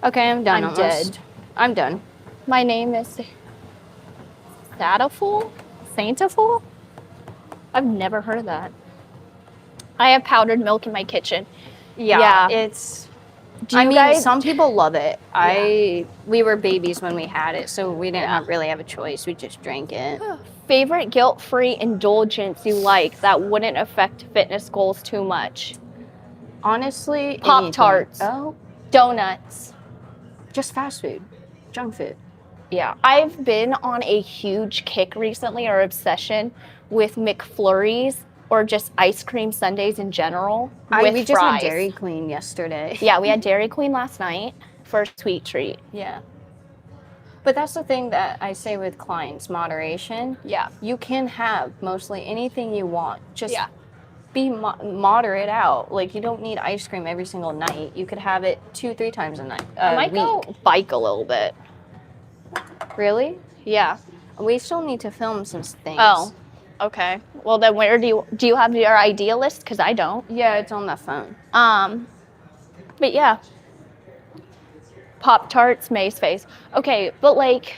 Okay, I'm done. I'm dead. I'm done. My name is Santaful? I've never heard of that. I have powdered milk in my kitchen. Yeah. It's... some people love it. Yeah. We were babies when we had it, so we didn't really have a choice. We just drank it. Favorite guilt-free indulgence you like that wouldn't affect fitness goals too much? Honestly, Pop-Tarts. Oh, Donuts. just fast food, junk food. Yeah, I've been on a huge kick recently, or obsession, with McFlurries or just ice cream sundaes in general. We just had Dairy Queen yesterday. Yeah, we had Dairy Queen last night for a sweet treat. Yeah. But that's the thing that I say with clients, moderation. Yeah. You can have mostly anything you want. Just be moderate out. Like, you don't need ice cream every single night. You could have it 2-3 times a night. I might go bike a little bit. Really? Yeah. We still need to film some things. Oh, okay. Well, then where do you have your idea list? Because I don't. Yeah, it's on the phone. But yeah. Pop-Tarts, May's face. Okay, but like,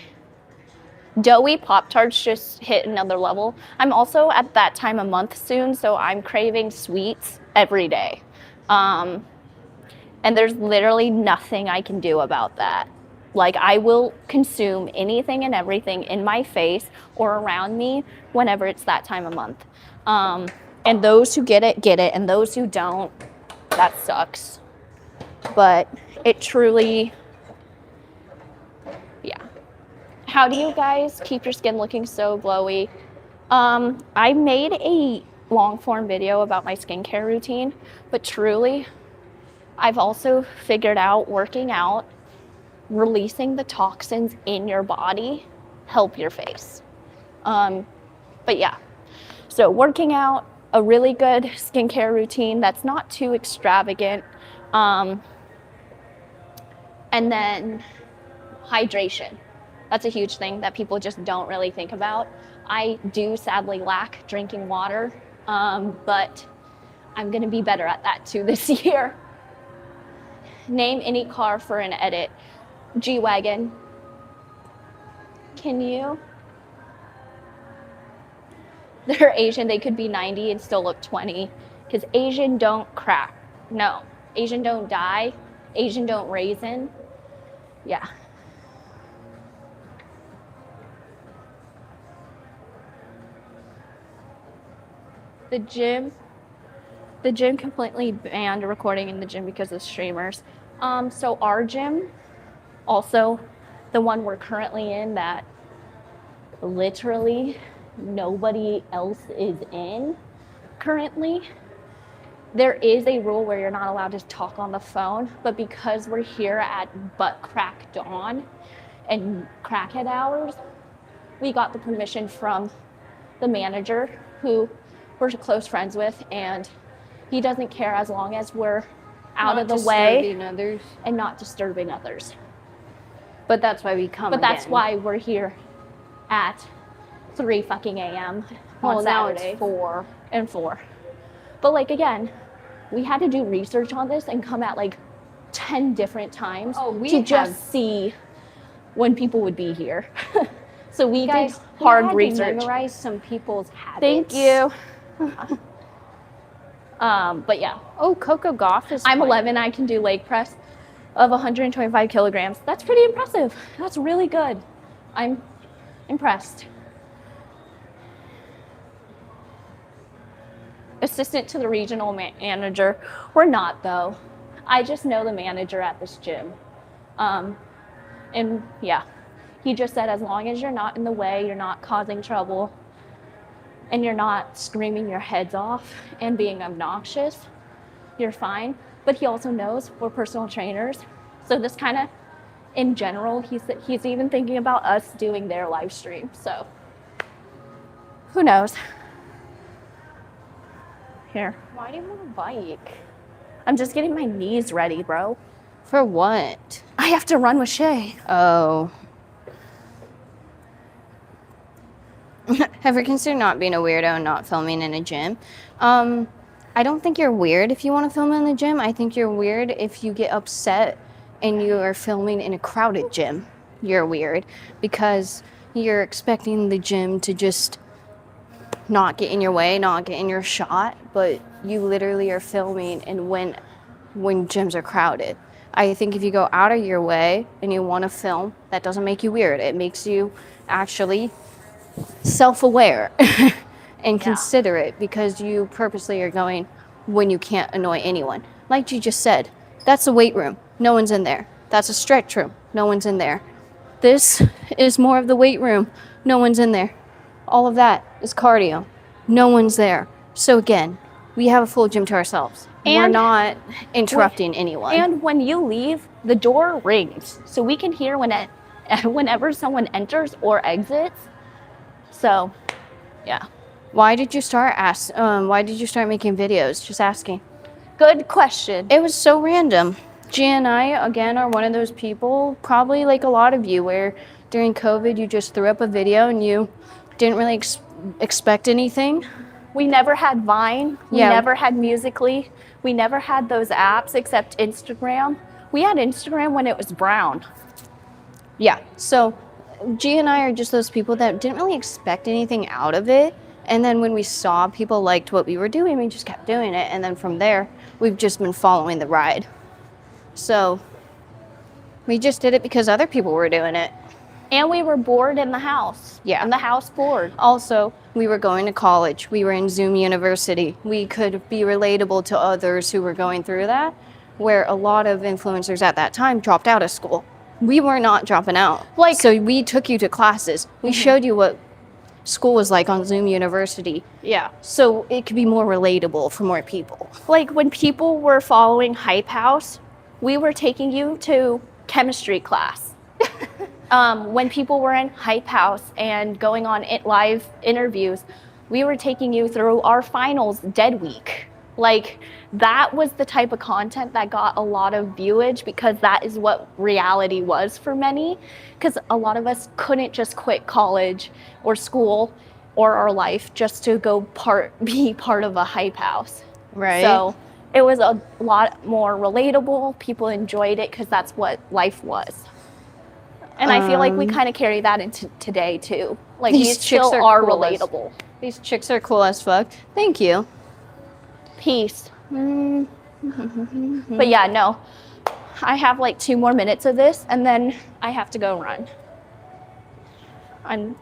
doughy Pop-Tarts just hit another level. I'm also at that time of month soon, so I'm craving sweets every day. And there's literally nothing I can do about that. Like, I will consume anything and everything in my face or around me whenever it's that time of month. And those who get it, and those who don't, that sucks. But it truly, yeah. How do you guys keep your skin looking so glowy? I made a long form video about my skincare routine, but truly, I've also figured out working out, releasing the toxins in your body, help your face. But yeah, so working out, a really good skincare routine that's not too extravagant, and then hydration. That's a huge thing that people just don't really think about. I do sadly lack drinking water, but I'm gonna be better at that too this year. Name any car for an edit. G-Wagon. Can you? They're Asian, they could be 90 and still look 20. Because Asian don't crack. No. Asian don't die. Asian don't raisin. Yeah. The gym completely banned recording in the gym because of streamers. So our gym, also the one we're currently in that literally nobody else is in currently, there is a rule where you're not allowed to talk on the phone, but because we're here at butt crack dawn and crackhead hours, we got the permission from the manager, who we're close friends with, and he doesn't care as long as we're out of the way and not disturbing others. But that's why we come. But that's why we're here at 3 fucking a.m. Well, on now Saturday. it's 4. And 4. But like, again, we had to do research on this and come at like 10 different times to just see when people would be here. So we did hard research. Memorize some people's habits. Thank you. But yeah. Oh, Coco Goff is I'm 11. I can do leg press of 125 kilograms. That's pretty impressive. That's really good. I'm impressed. Assistant to the regional manager. We're not, though. I just know the manager at this gym. And yeah, he just said as long as you're not in the way, you're not causing trouble, and you're not screaming your heads off and being obnoxious, you're fine. But he also knows we're personal trainers. So this kind of, in general, he's even thinking about us doing their live stream. So who knows? Here. Why do you want a bike? I'm just getting my knees ready, bro. For what? I have to run with Shay. Oh. Ever considered not being a weirdo and not filming in a gym? I don't think you're weird if you want to film in the gym. I think you're weird if you get upset and you are filming in a crowded gym. You're weird because you're expecting the gym to just not get in your way, not get in your shot, but you literally are filming and when gyms are crowded. I think if you go out of your way and you want to film, that doesn't make you weird. It makes you actually self-aware and considerate because you purposely are going when you can't annoy anyone. Like you just said, that's a weight room. No one's in there. That's a stretch room. No one's in there. This is more of the weight room. No one's in there. All of that is cardio. No one's there. So again, we have a full gym to ourselves. And we're not interrupting anyone. And when you leave, the door rings. So we can hear whenever someone enters or exits. So, yeah. Why did you start making videos? Just asking. Good question. It was so random. Gia and I, again, are one of those people, probably like a lot of you, where during COVID you just threw up a video and you didn't really expect anything. We never had Vine. We never had Musical.ly. We never had those apps except Instagram. We had Instagram when it was brown. Yeah. So Gia and I are just those people that didn't really expect anything out of it. And then when we saw people liked what we were doing, we just kept doing it. And then from there, we've just been following the ride. So we just did it because other people were doing it. And we were bored in the house. Yeah. And the house bored. Also, we were going to college. We were in Zoom University. We could be relatable to others who were going through that, where a lot of influencers at that time dropped out of school. We were not dropping out. So we took you to classes. We showed you what school was like on Zoom University. Yeah. So it could be more relatable for more people. Like when people were following Hype House, we were taking you to chemistry class. When people were in Hype House and going on live interviews, we were taking you through our finals dead week. Like that was the type of content that got a lot of viewage because that is what reality was for many. Because a lot of us couldn't just quit college or school or our life just to go be part of a Hype House. Right. So it was a lot more relatable. People enjoyed it because that's what life was. And I feel like we kind of carry that into today too. Like these chicks are cool relatable. These chicks are cool as fuck. Thank you. Peace. But yeah, no. I have like 2 more minutes of this and then I have to go run. I'm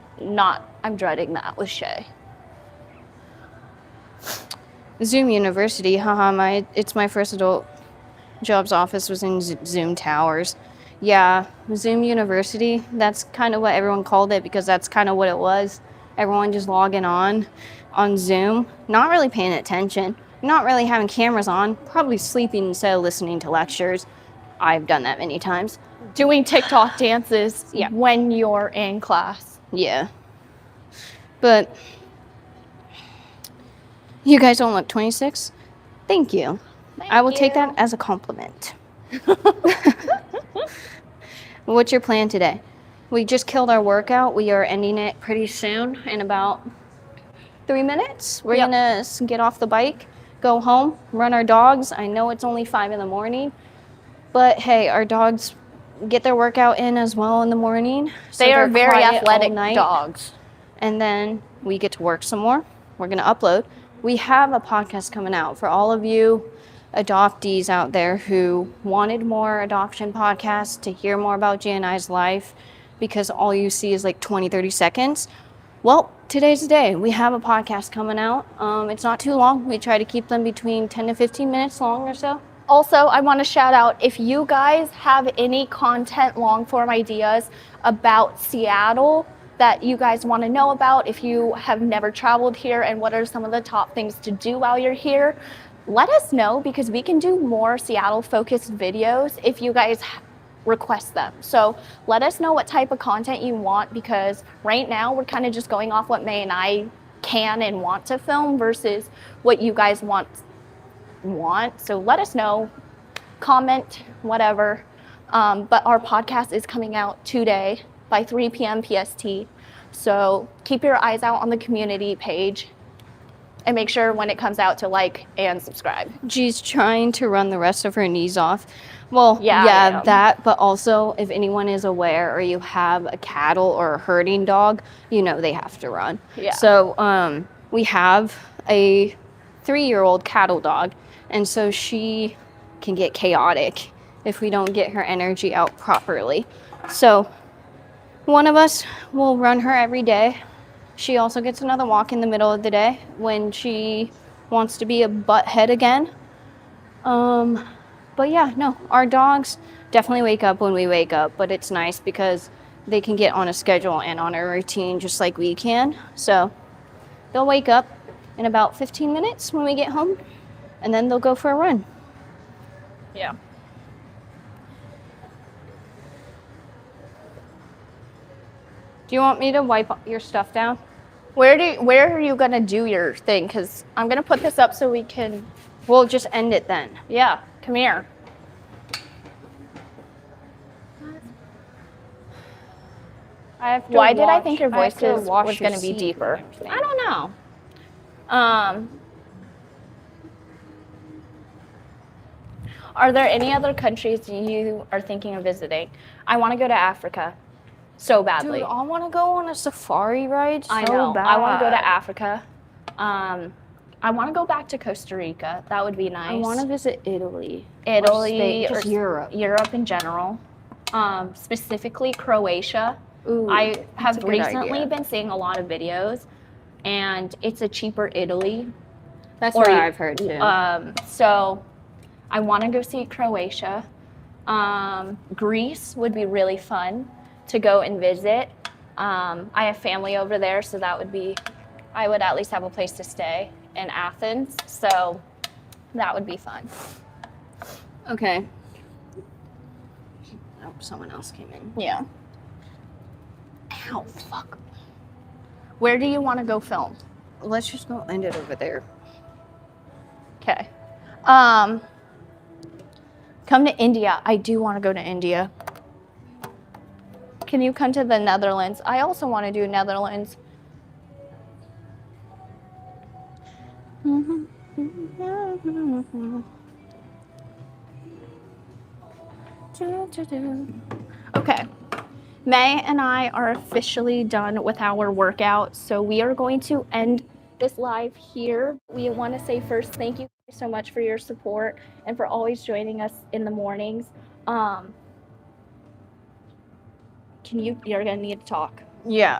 dreading that with Shay. Zoom University, it's my first adult job's office was in Zoom Towers. Yeah, Zoom University, that's kind of what everyone called it because that's kind of what it was. Everyone just logging on Zoom, not really paying attention, not really having cameras on, probably sleeping instead of listening to lectures. I've done that many times. Doing TikTok dances when you're in class. Yeah. But you guys don't look 26. Thank you. I will take that as a compliment. What's your plan today? We just killed our workout. We are ending it pretty soon in about 3 minutes. We're gonna get off the bike, go home, run our dogs. I know it's only 5 in the morning, but hey, our dogs get their workout in as well in the morning. So they are very athletic dogs. And then we get to work some more. We're gonna upload. We have a podcast coming out for all of you adoptees out there who wanted more adoption podcasts to hear more about G&I's life because all you see is like 20, 30 seconds. Well, today's the day. We have a podcast coming out. It's not too long. We try to keep them between 10 to 15 minutes long or so. Also, I want to shout out if you guys have any content long form ideas about Seattle, that you guys want to know about, if you have never traveled here and what are some of the top things to do while you're here, let us know, because we can do more Seattle focused videos if you guys request them. So let us know what type of content you want, because right now we're kind of just going off what May and I can and want to film versus what you guys want. So let us know, comment, whatever. But our podcast is coming out today by 3 p.m. PST. So keep your eyes out on the community page and make sure when it comes out to like and subscribe. She's trying to run the rest of her knees off. Well, Yeah, that, but also if anyone is aware or you have a cattle or a herding dog, you know they have to run. Yeah. So we have a 3-year-old cattle dog, and so she can get chaotic if we don't get her energy out properly. So one of us will run her every day. She also gets another walk in the middle of the day when she wants to be a butthead again. But yeah, no, our dogs definitely wake up when we wake up, but it's nice because they can get on a schedule and on a routine just like we can. So they'll wake up in about 15 minutes when we get home, and then they'll go for a run. Yeah. Do you want me to wipe your stuff down? Where are you gonna do your thing? Because I'm gonna put this up so we can. We'll just end it then. Yeah, come here. I have to Why did I watch- think your I have voice to was wash your gonna be seat deeper? and everything. I don't know. Are there any other countries you are thinking of visiting? I want to go to Africa so badly. Dude, I want to go on a safari ride so I know. bad. I want to go to Africa. I want to go back to Costa Rica. That would be nice. I want to visit Italy. Italy or Europe. Europe in general. Specifically Croatia. Ooh, I have a good recently idea. been seeing a lot of videos, and it's a cheaper Italy. That's Or what you- I've heard too. So I want to go see Croatia. Greece would be really fun to go and visit. I have family over there, so I would at least have a place to stay in Athens. So that would be fun. Okay. Oh, someone else came in. Yeah. Ow, fuck. Where do you want to go film? Let's just go end it over there. Okay. Come to India. I do want to go to India. Can you come to the Netherlands? I also want to do Netherlands. Okay. May and I are officially done with our workout, so we are going to end this live here. We want to say first, thank you so much for your support and for always joining us in the mornings. You're gonna need to talk. Yeah.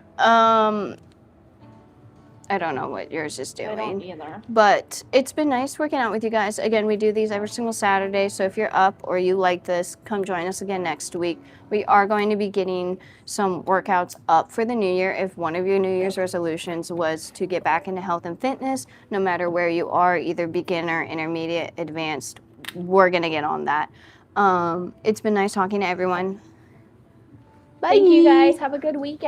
I don't know what yours is doing. I don't either. But it's been nice working out with you guys. Again, we do these every single Saturday, so if you're up or you like this, come join us again next week. We are going to be getting some workouts up for the new year. If one of your New Year's resolutions was to get back into health and fitness, no matter where you are, either beginner, intermediate, advanced, we're going to get on that. It's been nice talking to everyone. Bye. Thank you guys. Have a good weekend.